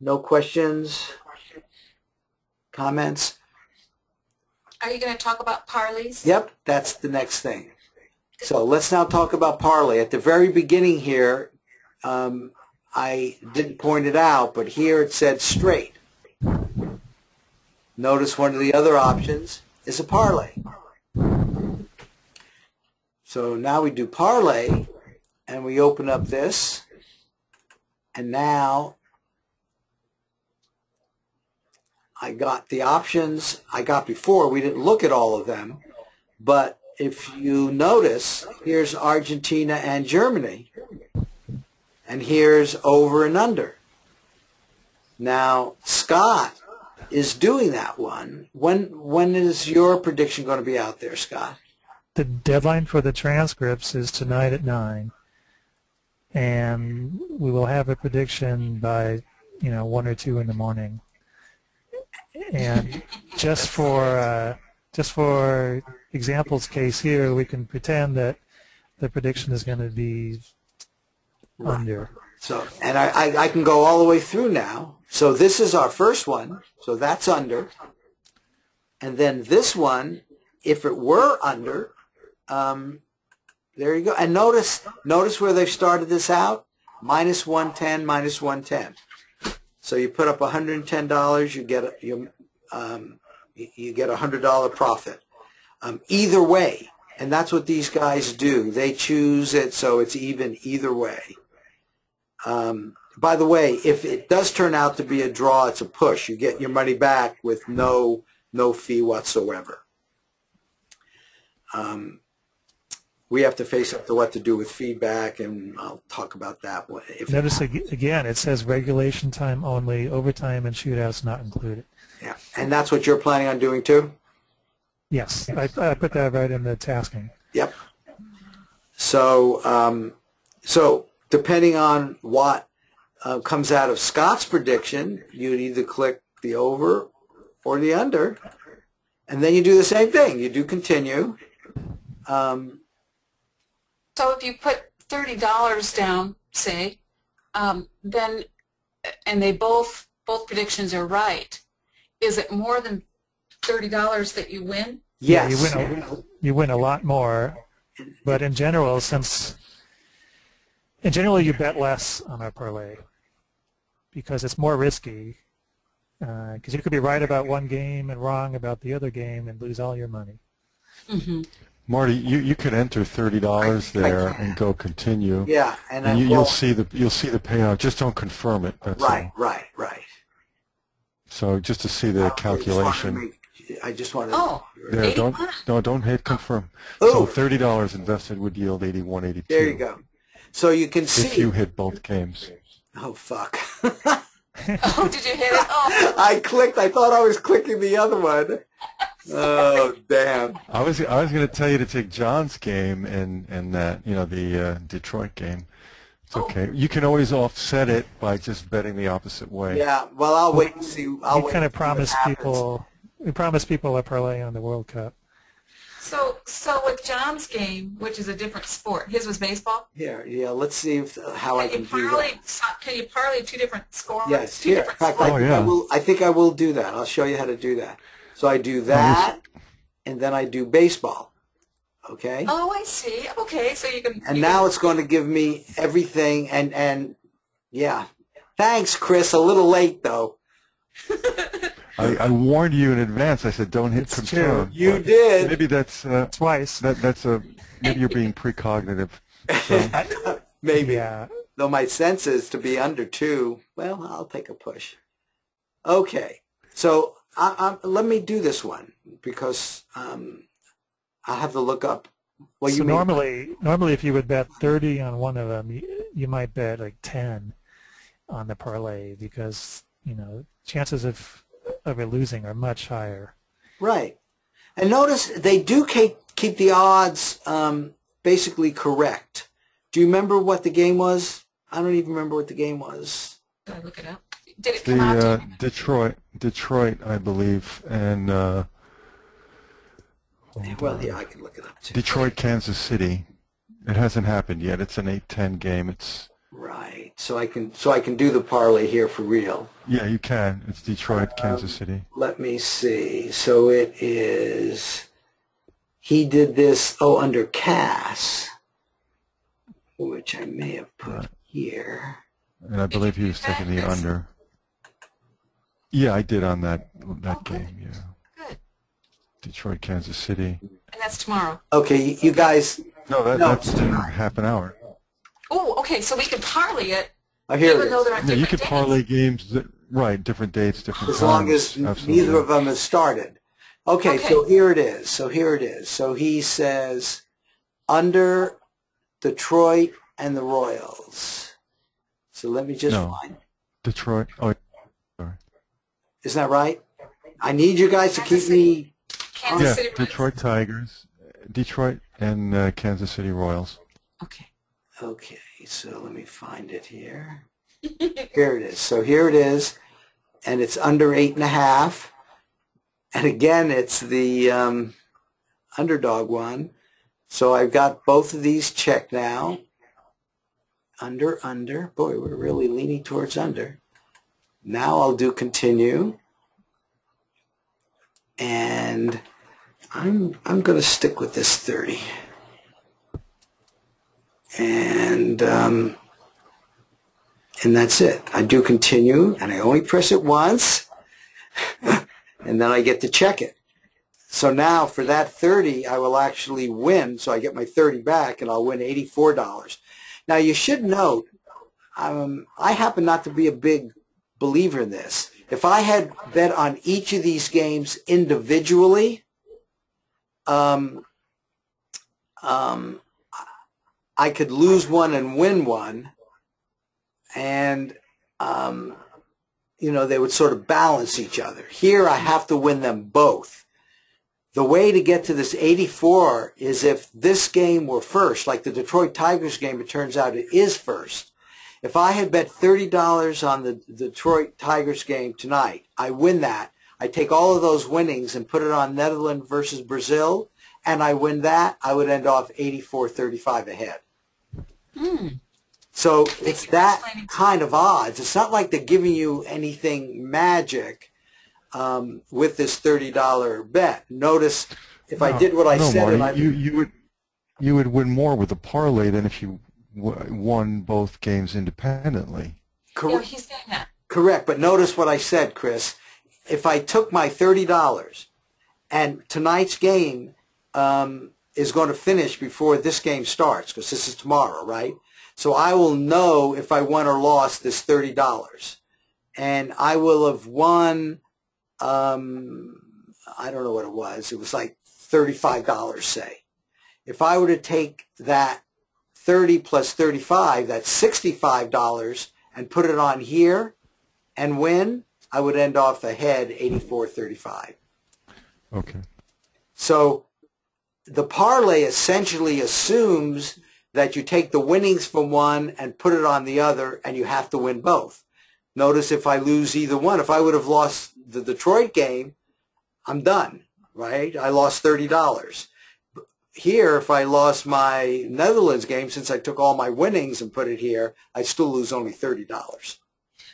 No questions? Comments? Are you going to talk about parlays? Yep, that's the next thing. So let's now talk about parlay. At the very beginning here, I didn't point it out, but here it said straight. Notice one of the other options is a parlay. So now we do parlay, and we open up this, and now I got the options I got before. We didn't look at all of them, but if you notice, here's Argentina and Germany, and here's over and under. Now, Scott is doing that one. When is your prediction going to be out there, Scott? The deadline for the transcripts is tonight at 9, and we will have a prediction by 1 or 2 in the morning. And just for example's case here, we can pretend that the prediction is going to be under. So, and I can go all the way through now. So this is our first one. So that's under. And then this one, if it were under, there you go. And notice where they've started this out, minus 110, minus 110. So you put up $110, you get a $100 profit. Either way, and that's what these guys do. They choose it so it's even either way. By the way, if it does turn out to be a draw, it's a push. You get your money back with no fee whatsoever. We have to face up to what to do with feedback, and I'll talk about that. Notice again, it says regulation time only, overtime and shootouts not included. Yeah, and that's what you're planning on doing too? Yes, I put that right in the tasking. Yep. So, so depending on what comes out of Scott's prediction, you'd either click the over or the under, and then you do the same thing. You do continue. So if you put $30 down, say, then, and they both predictions are right, is it more than $30 that you win? Yes. Yeah, you win a lot more, but in general, you bet less on a parlay because it's more risky. Because you could be right about one game and wrong about the other game and lose all your money. Mm-hmm. Marty, you could enter $30 there and go continue. Yeah, and you'll see the payout. Just don't confirm it. That's right, all. right. So just to see the calculation. I just wanted. Oh, there, don't hit confirm. Ooh. So $30 invested would yield 81.82. There you go. So you can see if you hit both games. Oh fuck. Oh, did you hit it? Oh. I clicked. I thought I was clicking the other one. Oh damn! I was going to tell you to take John's game and that the Detroit game. It's okay. You can always offset it by just betting the opposite way. Yeah. Well, I'll wait and see. We kind of promise people. We promise people a parlay on the World Cup. So with John's game, which is a different sport, his was baseball. Yeah. Let's see how I can do that. Can you parlay two different scores? Yes. Two different In fact, I think I will do that. I'll show you how to do that. So I do that, and then I do baseball. Okay. Oh, I see. Okay, so you can. And now it's going to give me everything, and yeah. Thanks, Chris. A little late though. I warned you in advance. I said, don't hit It's confirm. true. You did. Maybe that's Twice. maybe you're being precognitive. So, Maybe. Yeah. Though my sense is to be under 2, well, I'll take a push. Okay. So let me do this one because I'll have to look up. Well, So normally if you would bet 30 on one of them, you might bet like 10 on the parlay because, chances of it losing are much higher. Right. And notice they do keep the odds basically correct. Do you remember what the game was? I don't even remember what the game was. Did I look it up? Did it come out? Detroit, I believe, and Well, yeah, I can look it up too. Detroit, Kansas City. It hasn't happened yet. It's an 8-10 game. It's Right. So I can do the parlay here for real. yeah, you can. It's Detroit, Kansas City. Let me see. So it is. He did this. Under Cass, which I may have put here. And I believe he was taking the under. Yeah, I did on that game. Yeah. Good. Detroit, Kansas City. And that's tomorrow. Okay, you guys. No, that's in half an hour. Oh, okay. So we can parlay it, Here even it though is. they're on Yeah, you different could days. parlay games, right, different dates, different As times. long as Absolutely. neither of them has started. Okay, Okay. so here it is. So he says under Detroit and the Royals. So let me just No. find. Detroit. Oh, sorry. Isn't that right? I need you guys to keep me. Kansas Yeah, City Royals. Detroit Tigers, Detroit and Kansas City Royals. Okay. Okay, so let me find it here. Here it is. So here it is, and it's under 8.5. And again, it's the underdog one. So I've got both of these checked now. Under. Boy, we're really leaning towards under. Now I'll do continue. And I'm going to stick with this 30. And that's it. I do continue, and I only press it once, and then I get to check it. So now for that 30, I will actually win, so I get my 30 back, and I'll win $84. Now you should note, I happen not to be a big believer in this. If I had bet on each of these games individually, I could lose one and win one, and they would sort of balance each other. Here I have to win them both. The way to get to this 84 is if this game were first, like the Detroit Tigers game, it turns out it is first. If I had bet $30 on the Detroit Tigers game tonight, I win that. I take all of those winnings and put it on Netherlands versus Brazil, and I win that, I would end off 84-35 ahead. So it's that kind of odds. It's not like they're giving you anything magic with this $30 bet. Notice if I did what I said, Marty, you would win more with a parlay than if you won both games independently. Yeah, he's saying that. Correct, but notice what I said, Chris. If I took my $30 and tonight's game is going to finish before this game starts, because this is tomorrow, right? So I will know if I won or lost this $30. And I will have won, I don't know what it was. It was like $35, say. If I were to take that 30 plus 35, that's $65, and put it on here and win, I would end off ahead 84-35. Okay. So the parlay essentially assumes that you take the winnings from one and put it on the other, and you have to win both. Notice if I lose either one, if I would have lost the Detroit game, I'm done, right? I lost $30. Here, if I lost my Netherlands game, since I took all my winnings and put it here, I'd still lose only $30.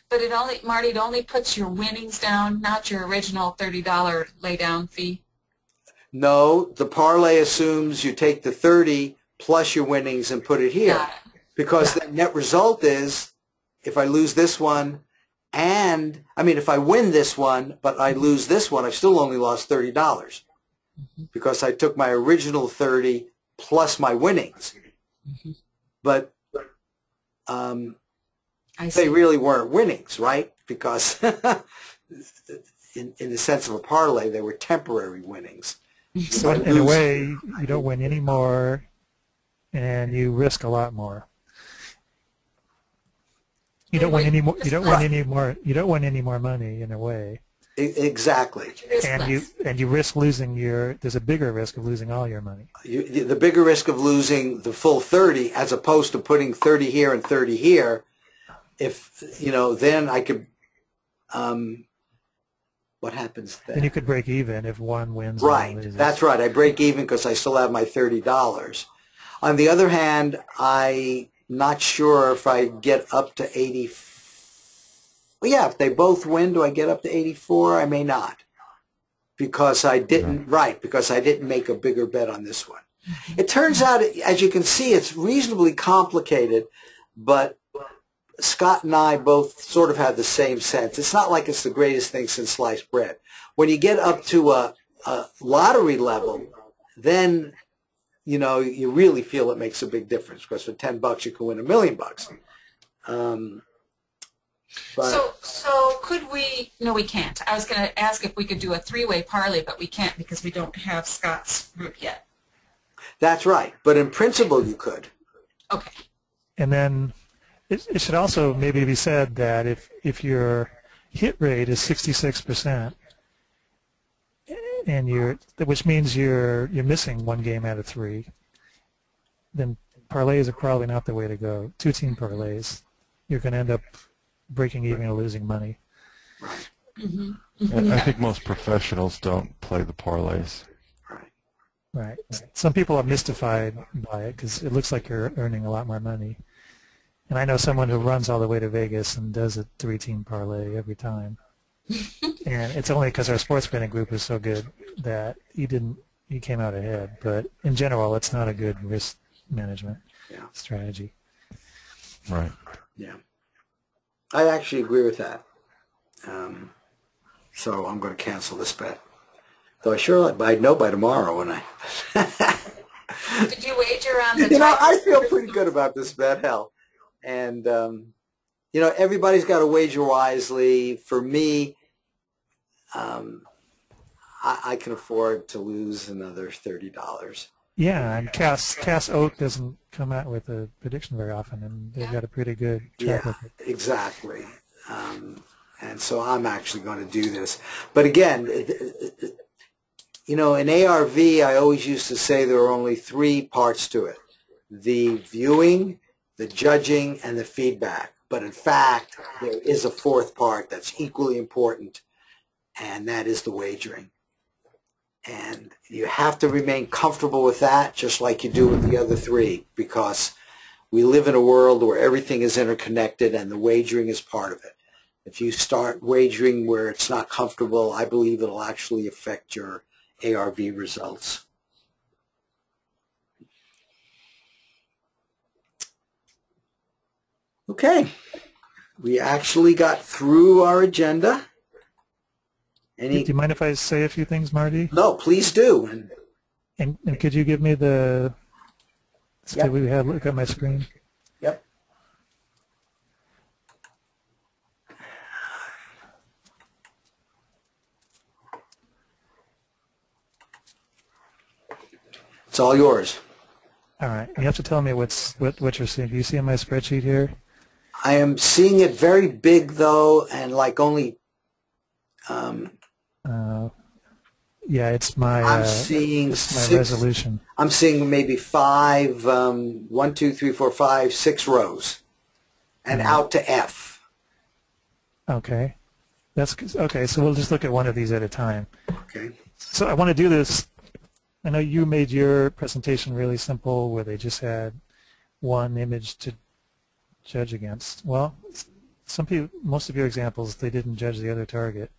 But Marty, it only puts your winnings down, not your original $30 lay-down fee. No, the parlay assumes you take the 30 plus your winnings and put it here. Got it. Because the net result is, if I lose this one And, I mean, if I win this one, but I lose this one, I've still only lost $30 because I took my original 30 plus my winnings. But they really weren't winnings, right? Because in the sense of a parlay, they were temporary winnings. So in a way, you don't win any more, and you risk a lot more. You don't win any more. You don't win any more. You don't win any more money in a way. Exactly. And you risk losing your. There's a bigger risk of losing all your money. The bigger risk of losing the full 30, as opposed to putting 30 here and 30 here. If then I could. What happens then? Then you could break even if one wins. Right. And one loses. That's right. I break even because I still have my $30. On the other hand, I'm not sure if I get up to 80. Well, yeah, if they both win, do I get up to 84? I may not, because I didn't. Right, because I didn't make a bigger bet on this one. It turns out, as you can see, it's reasonably complicated, but Scott and I both sort of have the same sense. It's not like it's the greatest thing since sliced bread. When you get up to a lottery level, then you really feel it makes a big difference, because for $10 you can win $1 million. So could we? No, we can't. I was going to ask if we could do a three-way parlay, but we can't because we don't have Scott's route yet. That's right, but in principle you could. Okay. And then it should also maybe be said that if your hit rate is 66%, and which means you're missing one game out of 3, then parlays are probably not the way to go. 2-team parlays, you're going to end up breaking even or losing money. I think most professionals don't play the parlays. Right. Some people are mystified by it because it looks like you're earning a lot more money. And I know someone who runs all the way to Vegas and does a 3-team parlay every time. And it's only because our sports betting group is so good that he came out ahead. But in general, it's not a good risk management strategy. Right. Yeah. I actually agree with that. So I'm going to cancel this bet. Though I'd know by tomorrow when I... Did you wager on the I feel pretty good about this bet, hell. And, everybody's got to wager wisely. For me, I can afford to lose another $30. Yeah, and Cass Oak doesn't come out with a prediction very often, and they've got a pretty good track record. Exactly. And so I'm actually going to do this. But again, in ARV, I always used to say there are only 3 parts to it: the viewing, the judging, and the feedback. But in fact, there is a 4th part that's equally important, and that is the wagering. And you have to remain comfortable with that, just like you do with the other 3, because we live in a world where everything is interconnected, and the wagering is part of it. If you start wagering where it's not comfortable, I believe it'll actually affect your ARV results. Okay, we actually got through our agenda. Do you mind if I say a few things, Marty? No, please do. And could you give me the... Yep. We have look at my screen. Yep. It's all yours. All right. You have to tell me what you're seeing. Do you see in my spreadsheet here? I am seeing it very big, though, and like only... yeah, it's my. I'm seeing my 6, resolution. I'm seeing maybe 5, 1, 2, 3, 4, 5, 6 rows, and out to F. Okay, that's okay. So we'll just look at one of these at a time. Okay. So I want to do this. I know you made your presentation really simple, where they just had one image to judge against. Well, most of your examples, they didn't judge the other target.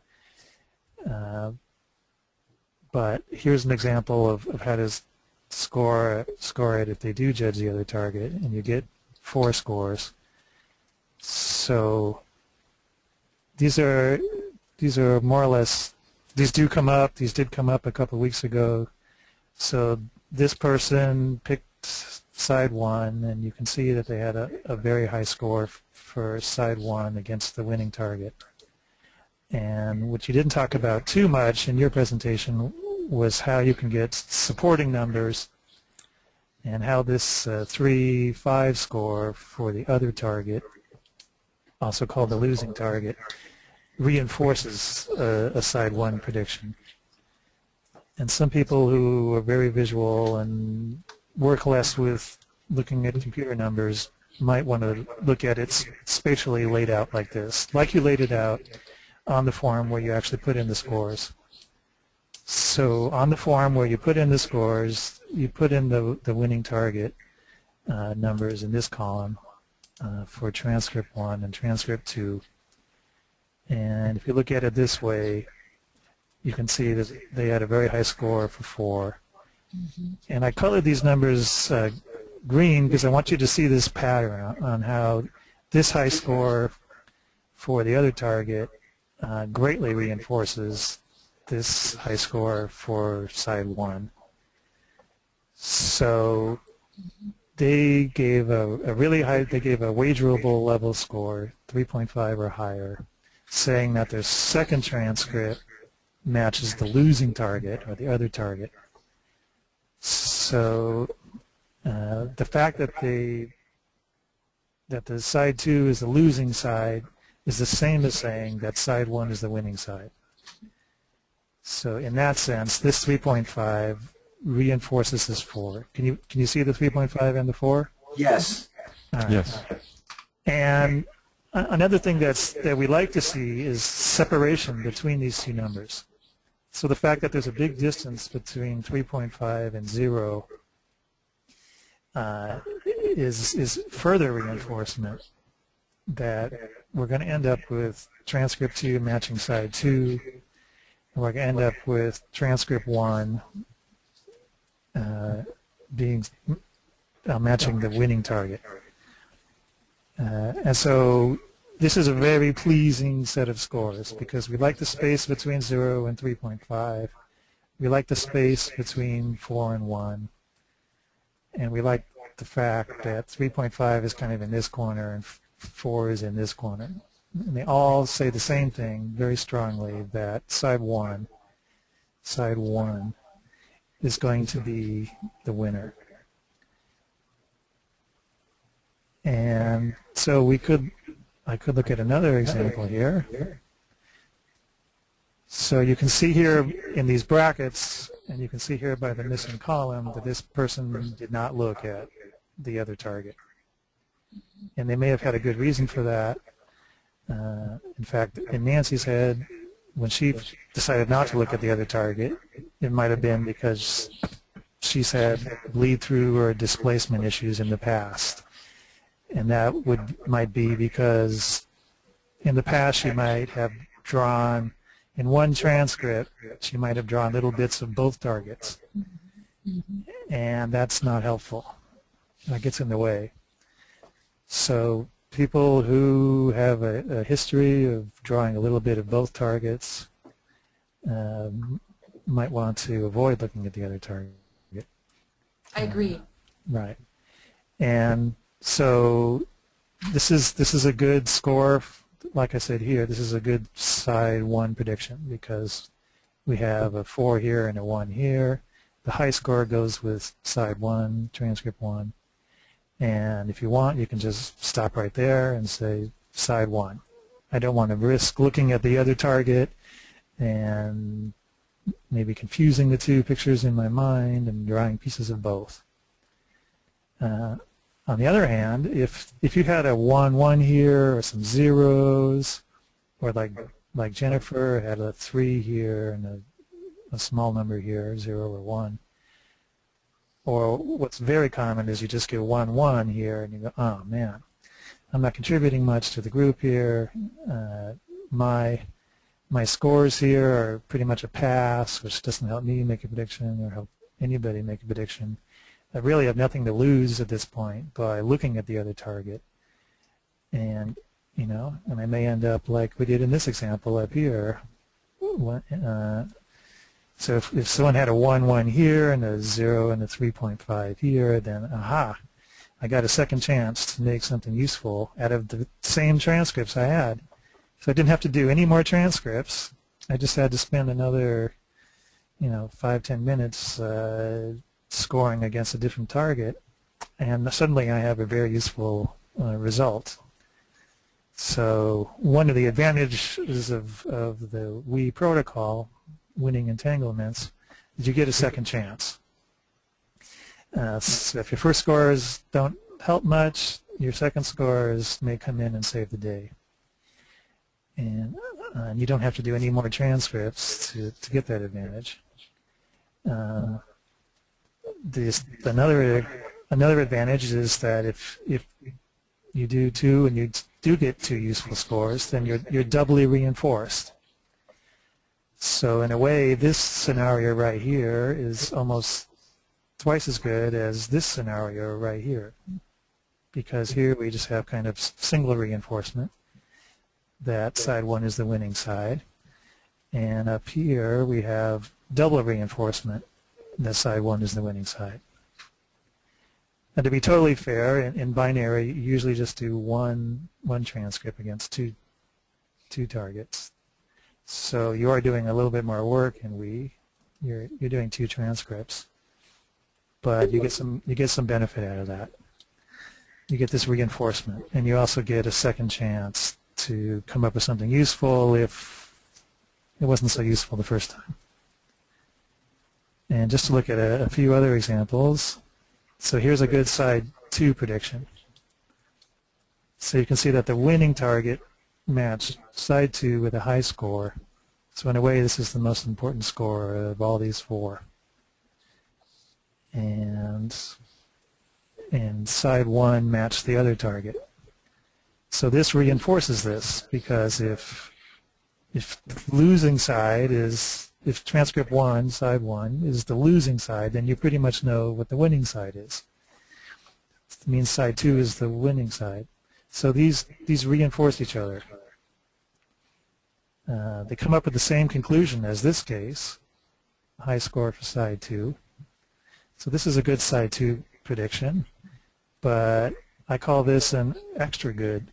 But here's an example of how to score it if they do judge the other target, and you get 4 scores. So these are more or less, these did come up a couple of weeks ago. So this person picked side 1, and you can see that they had a very high score for side 1 against the winning target. And what you didn't talk about too much in your presentation was how you can get supporting numbers and how this 3-5 score for the other target, also called the losing target, reinforces a side 1 prediction. And some people who are very visual and work less with looking at computer numbers might want to look at it spatially laid out like this, like you laid it out on the form where you actually put in the scores. So on the form where you put in the scores, you put in the winning target numbers in this column for transcript 1 and transcript 2. And if you look at it this way, you can see that they had a very high score for 4. Mm-hmm. And I colored these numbers green because I want you to see this pattern on how this high score for the other target greatly reinforces this high score for side 1. So they gave a really high, they gave a wagerable level score, 3.5 or higher, saying that their second transcript matches the losing target or the other target. So the fact that the side 2 is the losing side is the same as saying that side 1 is the winning side. So in that sense, this 3.5 reinforces this 4. Can you see the 3.5 and the 4? Yes. Right. Yes. And another thing that we like to see is separation between these two numbers. So the fact that there's a big distance between 3.5 and 0 is further reinforcement that we're going to end up with transcript 2 matching side 2, and we're going to end up with transcript 1 being matching the winning target. And so this is a very pleasing set of scores because we like the space between 0 and 3.5. We like the space between 4 and 1. And we like the fact that 3.5 is kind of in this corner and 4 is in this corner. And they all say the same thing very strongly, that side 1 is going to be the winner. And so I could look at another example here. So you can see here in these brackets, and you can see here by the missing column, that this person did not look at the other target. And they may have had a good reason for that. In fact, in Nancy's head, when she decided not to look at the other target, it might have been because she's had bleed-through or displacement issues in the past. And that might be because in the past she might have drawn, in one transcript, she might have drawn little bits of both targets. And that's not helpful. That gets in the way. So people who have a history of drawing a little bit of both targets might want to avoid looking at the other target. I agree. Right. And so this is a good score. Like I said here, this is a good side 1 prediction because we have a 4 here and a 1 here. The high score goes with side 1, transcript 1. And if you want, you can just stop right there and say side 1. I don't want to risk looking at the other target and maybe confusing the two pictures in my mind and drawing pieces of both. On the other hand, if you had a 1-1 here or some zeros, or like Jennifer had a 3 here and a small number here, 0 or 1, or what's very common is you just get 1-1 here and you go, oh man, I'm not contributing much to the group here. My scores here are pretty much a pass, which doesn't help me make a prediction or help anybody make a prediction. I really have nothing to lose at this point by looking at the other target. And and I may end up like we did in this example up here. So if someone had a 1 here and a 0 and a 3.5 here, then aha, I got a second chance to make something useful out of the same transcripts I had. So I didn't have to do any more transcripts. I just had to spend another 5-10 minutes scoring against a different target, and suddenly I have a very useful result. So one of the advantages of the WE protocol, winning entanglements, is you get a second chance. So if your first scores don't help much, your second scores may come in and save the day. And you don't have to do any more transcripts to get that advantage. Another advantage is that if you do two and you do get two useful scores, then you're doubly reinforced. So in a way, this scenario right here is almost twice as good as this scenario right here, because here we just have kind of single reinforcement. That side one is the winning side, and up here we have double reinforcement. That side one is the winning side. And to be totally fair, in binary, you usually just do one transcript against two targets. So you are doing a little bit more work in WE. You're doing two transcripts, but you get some benefit out of that. You get this reinforcement, and you also get a second chance to come up with something useful if it wasn't so useful the first time. And just to look at a few other examples, so here's a good side 2 prediction. So you can see that the winning target matched side 2 with a high score. So in a way, this is the most important score of all these 4. And side 1 matched the other target. So this reinforces this, because if losing side is, if transcript 1, side 1, is the losing side, then you pretty much know what the winning side is. It means side 2 is the winning side. So these reinforce each other. They come up with the same conclusion as this case, high score for side 2. So this is a good side 2 prediction, but I call this an extra good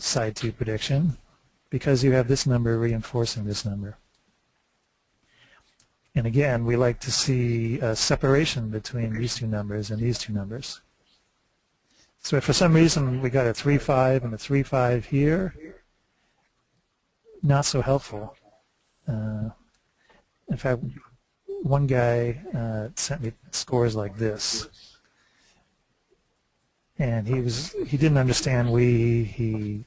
side 2 prediction, because you have this number reinforcing this number. And again, we like to see a separation between these two numbers and these two numbers. So if for some reason we got a 3-5 and a 3-5 here, not so helpful. In fact, one guy sent me scores like this, and he didn't understand he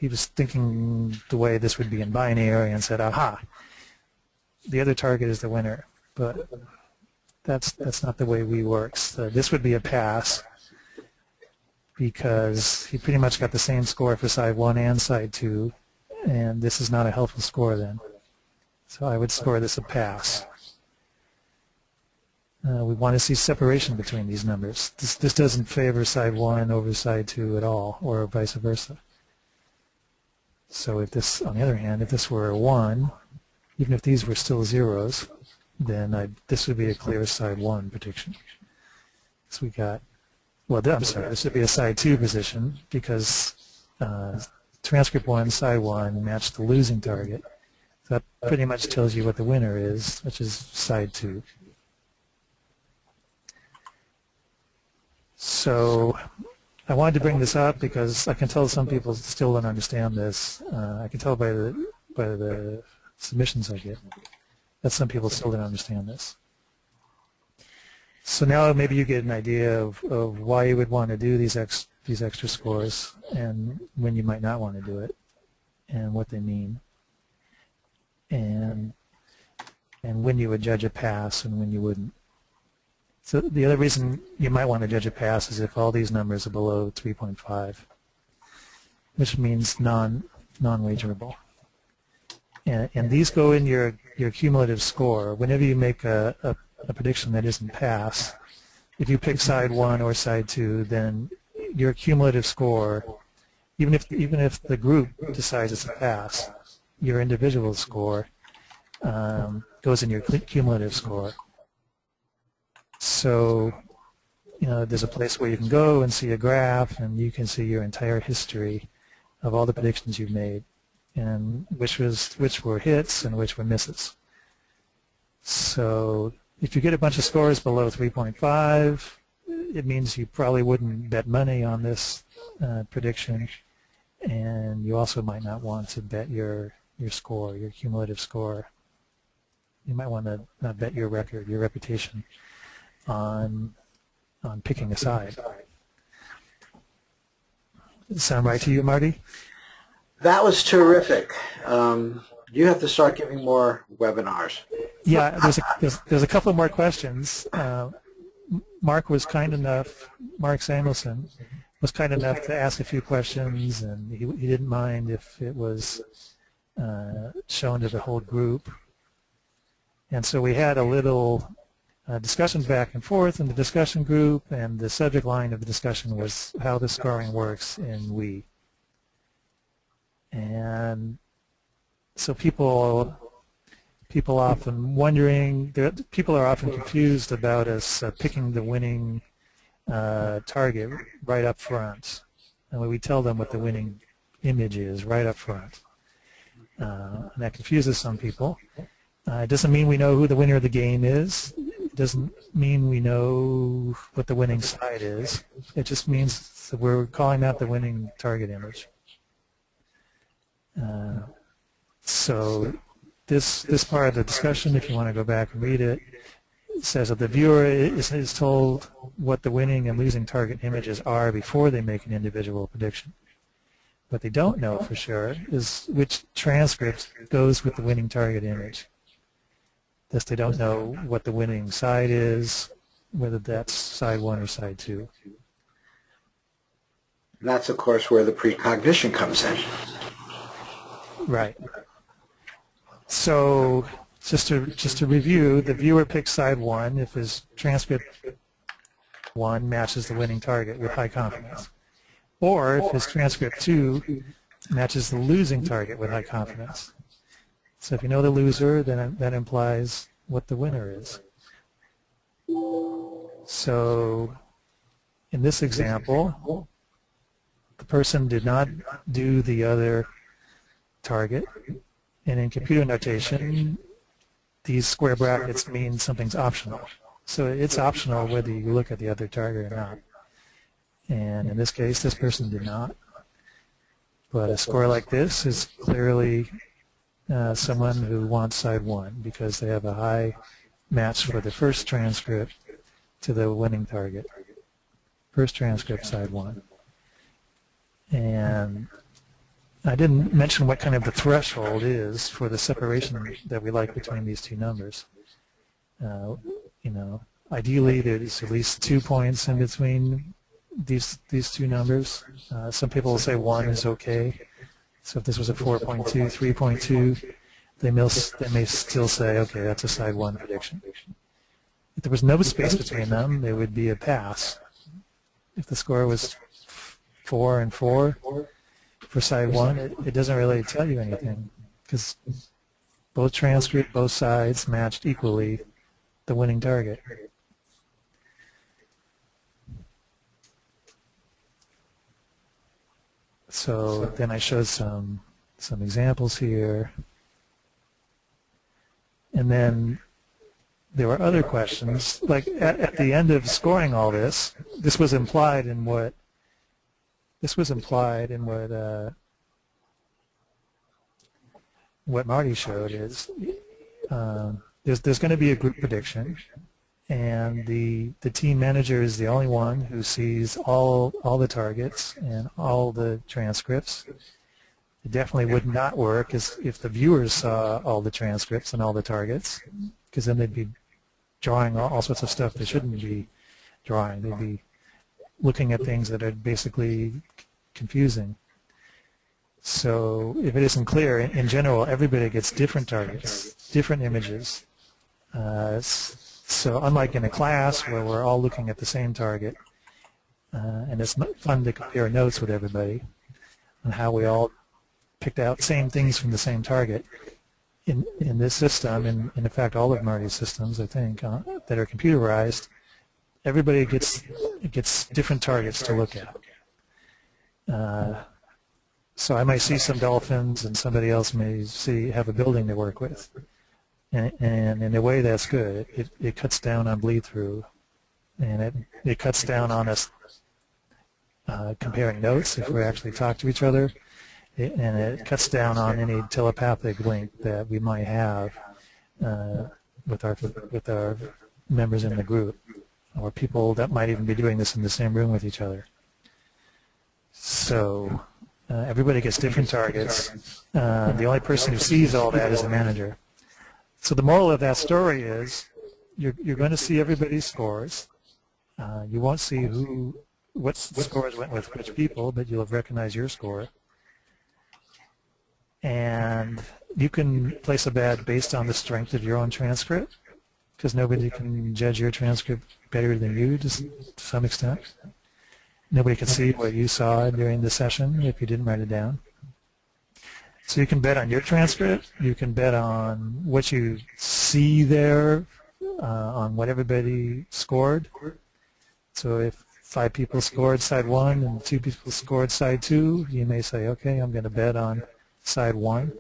was thinking the way this would be in binary, and said, aha, the other target is the winner. But that's not the way WE works. This would be a pass, because he pretty much got the same score for side 1 and side 2, and this is not a helpful score then. So I would score this a pass. We want to see separation between these numbers. This doesn't favor side 1 over side 2 at all, or vice versa. So if this, on the other hand, if this were a 1, even if these were still zeros, then this would be a clear side 1 prediction. So we got, well, I'm sorry, this would be a side 2 position, because transcript 1, side 1 matched the losing target. So that pretty much tells you what the winner is, which is side 2. So I wanted to bring this up because I can tell some people still don't understand this. I can tell by the submissions I get that some people still don't understand this. So now maybe you get an idea of why you would want to do these extra scores, and when you might not want to do it, and what they mean, and when you would judge a pass and when you wouldn't. So the other reason you might want to judge a pass is if all these numbers are below 3.5, which means non-wagerable. And these go in your cumulative score. Whenever you make a prediction that isn't pass, if you pick side 1 or side 2, then your cumulative score even if the group decides it's a pass, your individual score goes in your cumulative score. So, there's a place where you can go and see a graph, and you can see your entire history of all the predictions you've made, and which were hits and which were misses. So if you get a bunch of scores below 3.5, it means you probably wouldn't bet money on this prediction, and you also might not want to bet your score, your cumulative score. You might want to not bet your record, your reputation on picking a side. Does it sound right to you, Marty? That was terrific. You have to start giving more webinars. Yeah, there's a couple more questions. Mark Samuelson was kind enough to ask a few questions, and he didn't mind if it was shown to the whole group. And so we had a little discussions back and forth in the discussion group, and the subject line of the discussion was how the scoring works in Wii. And so people often wondering, people are often confused about us picking the winning target right up front. And we tell them what the winning image is right up front. And that confuses some people. It doesn't mean we know who the winner of the game is. It doesn't mean we know what the winning side is. It just means that we're calling out the winning target image. So this part of the discussion, if you want to go back and read it, says that the viewer is told what the winning and losing target images are before they make an individual prediction. What they don't know for sure is which transcript goes with the winning target image. Thus, they don't know what the winning side is, whether that's side 1 or side 2. And that's, of course, where the precognition comes in. Right. So, just to review, the viewer picks side 1 if his transcript 1 matches the winning target with high confidence, or if his transcript 2 matches the losing target with high confidence. So if you know the loser, then that implies what the winner is. So in this example, the person did not do the other target. And in computer notation, these square brackets mean something's optional. So it's optional whether you look at the other target or not. And in this case, this person did not. But a score like this is clearly someone who wants side 1 because they have a high match for the first transcript to the winning target. First transcript, side 1. And I didn't mention what kind of the threshold is for the separation that we like between these two numbers. Ideally there's at least 2 points in between these two numbers. Some people will say 1 is okay. So if this was a 4.2, 3.2, they may still say, okay, that's a side 1 prediction. If there was no space between them, it would be a pass. If the score was 4 and 4 for side 1, it doesn't really tell you anything because both transcript, both sides matched equally the winning target. So then I showed some examples here. And then there were other questions. Like at the end of scoring all this, this was implied in what Marty showed is there's going to be a group prediction, and the team manager is the only one who sees all the targets and all the transcripts. It definitely would not work if the viewers saw all the transcripts and all the targets, because then they'd be drawing all sorts of stuff they shouldn't be drawing. They'd be looking at things that are basically confusing. So if it isn't clear, in general, everybody gets different targets, different images. So unlike in a class where we're all looking at the same target, and it's fun to compare notes with everybody, and how we all picked out same things from the same target. In this system, and in fact all of Marty's systems, I think, that are computerized, everybody gets different targets to look at. So I might see some dolphins, and somebody else may have a building to work with. And in a way, that's good. It cuts down on bleed-through, and it cuts down on us comparing notes if we actually talk to each other. And it cuts down on any telepathic link that we might have with our members in the group, or people that might even be doing this in the same room with each other. So everybody gets different targets. The only person who sees all that is the manager. So the moral of that story is you're going to see everybody's scores. You won't see what scores went with which people, but you'll recognize your score. And you can place a bet based on the strength of your own transcript, because nobody can judge your transcript better than you to some extent. Nobody can see what you saw during the session if you didn't write it down. So you can bet on your transcript. You can bet on what you see there, on what everybody scored. So if 5 people scored side 1 and 2 people scored side 2, you may say, okay, I'm going to bet on side 1.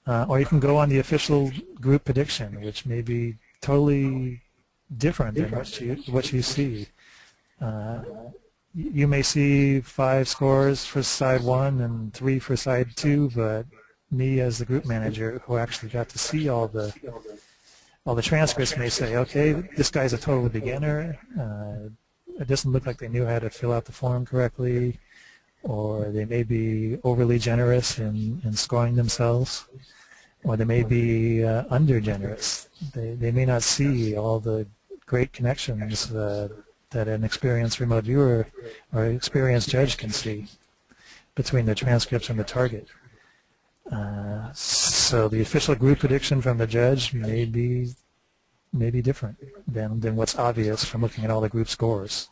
Or you can go on the official group prediction, which may be totally different than what you see. You may see 5 scores for side 1 and 3 for side 2, but me as the group manager who actually got to see all the transcripts may say, okay, this guy's a total beginner. It doesn't look like they knew how to fill out the form correctly, or they may be overly generous in scoring themselves, or they may be under-generous. They may not see all the great connections that an experienced remote viewer or experienced judge can see between the transcripts and the target. So the official group prediction from the judge may be different than what's obvious from looking at all the group scores.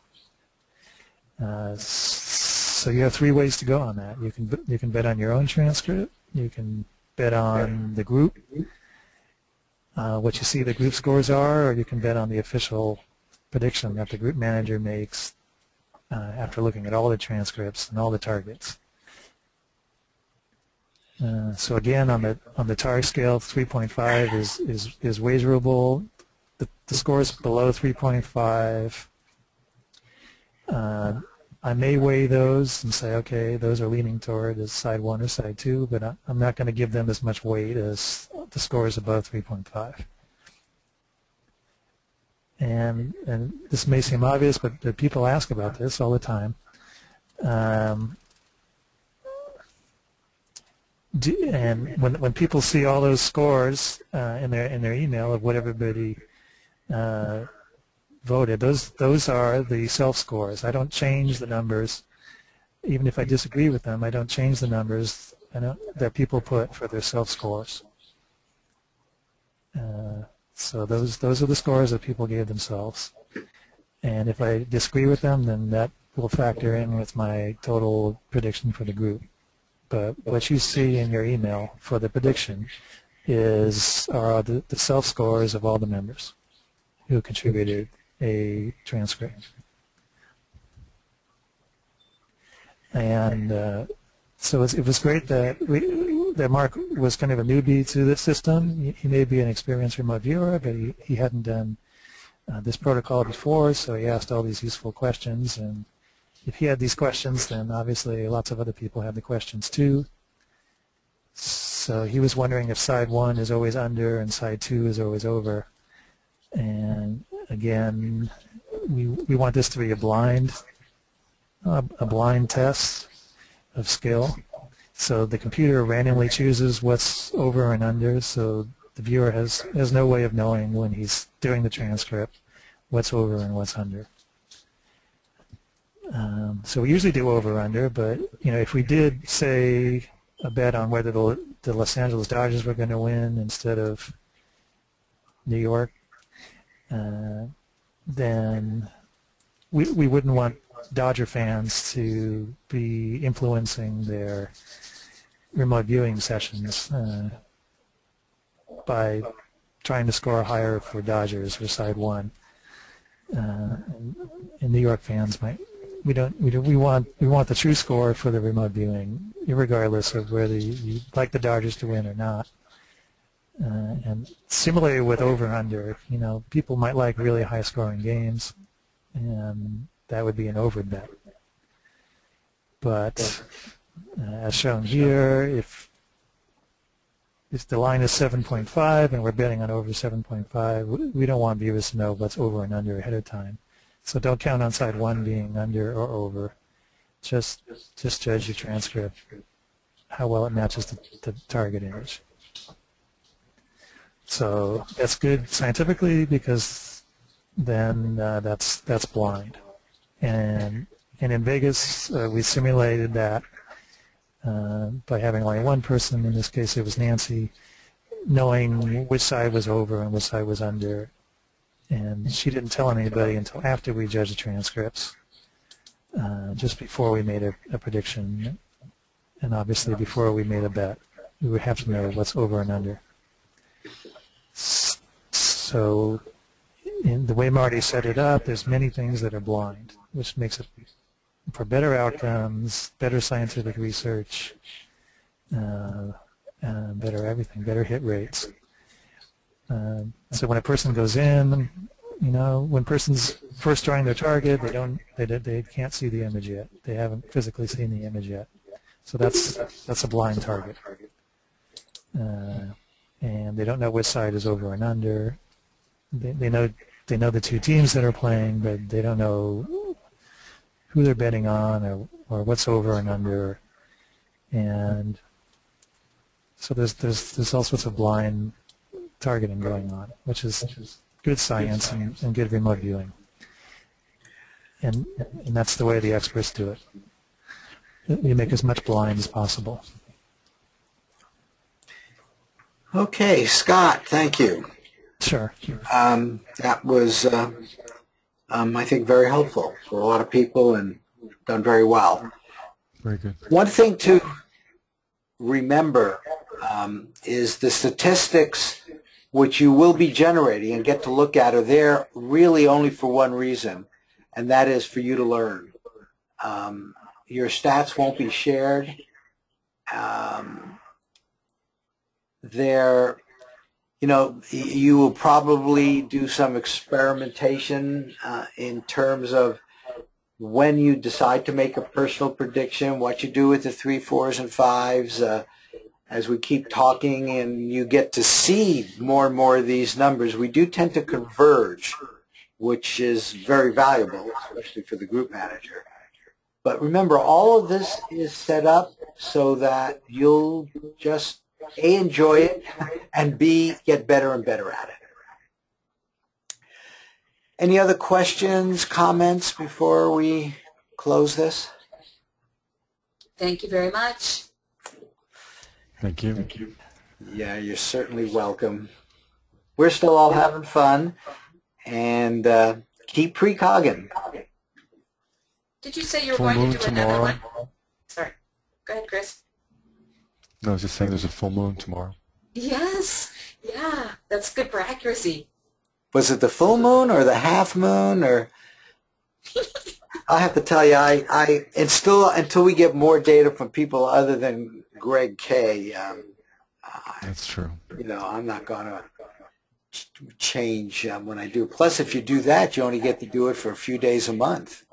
So you have 3 ways to go on that. You can bet on your own transcript. You can bet on the group, what you see the group scores are, or you can bet on the official prediction that the group manager makes after looking at all the transcripts and all the targets. So again, on the TAR scale, 3.5 is wagerable. The scores below 3.5, I may weigh those and say, okay, those are leaning toward side 1 or side 2, but I'm not going to give them as much weight as the scores above 3.5. And this may seem obvious, but people ask about this all the time. And when people see all those scores in their email of what everybody voted, those are the self scores. I don't change the numbers, even if I disagree with them. I don't change the numbers that people put for their self scores. So those are the scores that people gave themselves. And if I disagree with them, then that will factor in with my total prediction for the group. But what you see in your email for the prediction are the self scores of all the members who contributed a transcript. And so it was great that Mark was kind of a newbie to this system. He may be an experienced remote viewer, but he hadn't done this protocol before, so he asked all these useful questions. And if he had these questions, then obviously lots of other people had the questions too. So he was wondering if side 1 is always under and side 2 is always over. And again, we want this to be a blind test of skill. So the computer randomly chooses what's over and under, so the viewer has no way of knowing when he's doing the transcript what's over and what's under. So we usually do over-under, but if we did say a bet on whether the Los Angeles Dodgers were going to win instead of New York, then we wouldn't want Dodger fans to be influencing their remote viewing sessions by trying to score higher for Dodgers for side one. And New York fans might we want the true score for the remote viewing, regardless of whether you like the Dodgers to win or not. And similarly with over and under, people might like really high scoring games, and that would be an over bet. But as shown here, if the line is 7.5 and we're betting on over 7.5, we don't want viewers to know what's over and under ahead of time. So don't count on side one being under or over. Just judge your transcript, how well it matches the target image. So that's good scientifically, because then that's blind. And in Vegas, we simulated that by having only one person, in this case it was Nancy, knowing which side was over and which side was under. And she didn't tell anybody until after we judged the transcripts, just before we made a prediction, and obviously before we made a bet. We would have to know what's over and under. So in the way Marty set it up, there's many things that are blind, which makes it for better outcomes, better scientific research, better everything, better hit rates. So when a person goes in, when a person's first drawing their target, they can't see the image yet. They haven't physically seen the image yet. So that's a blind target. And they don't know which side is over and under. They know the two teams that are playing, but they don't know who they're betting on or what's over and under. And so there's all sorts of blind targeting going on, which is good science and good remote viewing. And that's the way the experts do it. You make as much blind as possible. Okay, Scott, thank you. Sure. That was, I think, very helpful for a lot of people and done very well. Very good. One thing to remember is the statistics which you will be generating and get to look at are there really only for one reason, and that is for you to learn. Your stats won't be shared. You will probably do some experimentation in terms of when you decide to make a personal prediction, what you do with the 3, 4s, and 5s. As we keep talking and you get to see more and more of these numbers, we do tend to converge, which is very valuable, especially for the group manager. But remember, all of this is set up so that you'll just A, enjoy it, and B, get better and better at it. Any other questions, comments before we close this? Thank you very much. Thank you. Thank you. Yeah, you're certainly welcome. We're still all having fun, and keep precogging. Did you say you were Full going moon to do another tomorrow. one? Sorry. Go ahead, Chris. No, I was just saying there's a full moon tomorrow. Yes. Yeah, that's good for accuracy. Was it the full moon or the half moon? Or I have to tell you, and still until we get more data from people other than Greg K. That's true. I'm not going to change when I do. Plus, if you do that, you only get to do it for a few days a month.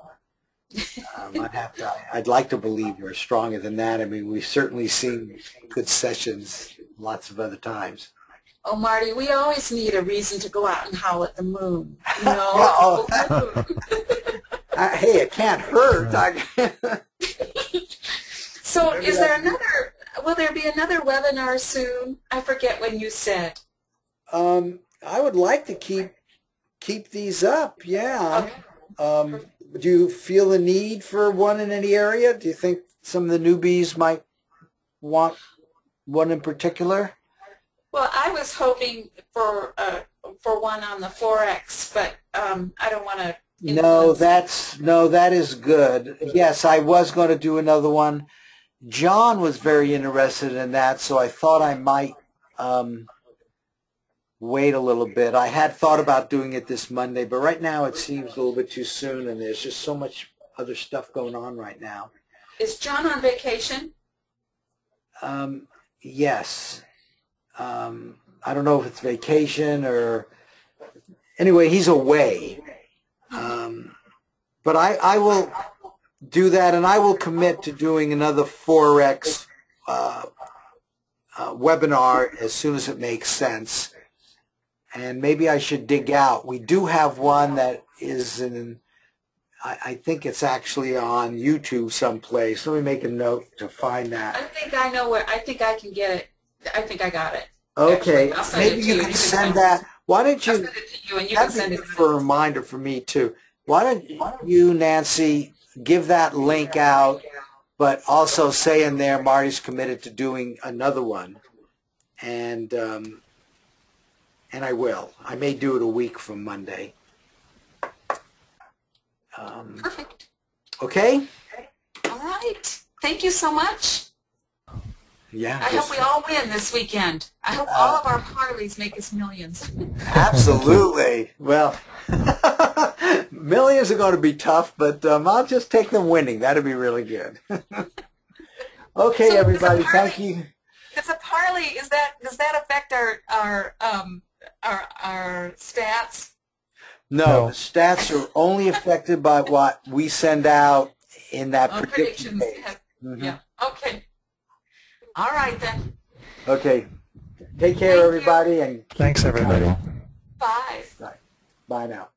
I'd like to believe we're stronger than that. I mean, we've certainly seen good sessions lots of other times. Oh, Marty, we always need a reason to go out and howl at the moon. Hey, it can't hurt. So will there be another webinar soon? I forget when you said. I would like to keep these up, yeah. Okay. Do you feel the need for one in any area? Do you think some of the newbies might want one in particular? Well, I was hoping for one on the Forex, but I don't want to No, influence? that is good. Yes, I was going to do another one. John was very interested in that, so I thought I might wait a little bit. I had thought about doing it this Monday, but right now it seems a little bit too soon, and there's just so much other stuff going on right now. Is John on vacation? Yes. I don't know if it's vacation or... Anyway, he's away. But I will do that, and I will commit to doing another Forex webinar as soon as it makes sense. And maybe I should dig out. We do have one that is in, I think it's actually on YouTube someplace. Let me make a note to find that. I think I know where. I think I can get it. I think I got it. Okay, Actually, maybe you can send that. Why don't you? I'll send it to you, and you can send it to for a reminder for me too. Why don't you, Nancy, give that link out, but also say in there Marty's committed to doing another one, and I will. I may do it a week from Monday. Perfect. Okay. All right. Thank you so much. Yeah. I hope we all win this weekend. I hope all of our Harleys make us millions. Absolutely. Well, millions are going to be tough, but I'll just take them winning. That'd be really good. Okay, So everybody. Thank you. Does a Harley, does that affect our stats? No, the stats are only affected by what we send out in that prediction Predictions. page. Yeah. Okay. All right then. Okay. Take care, Thank you. everybody, and Thanks, everybody. Bye. bye now.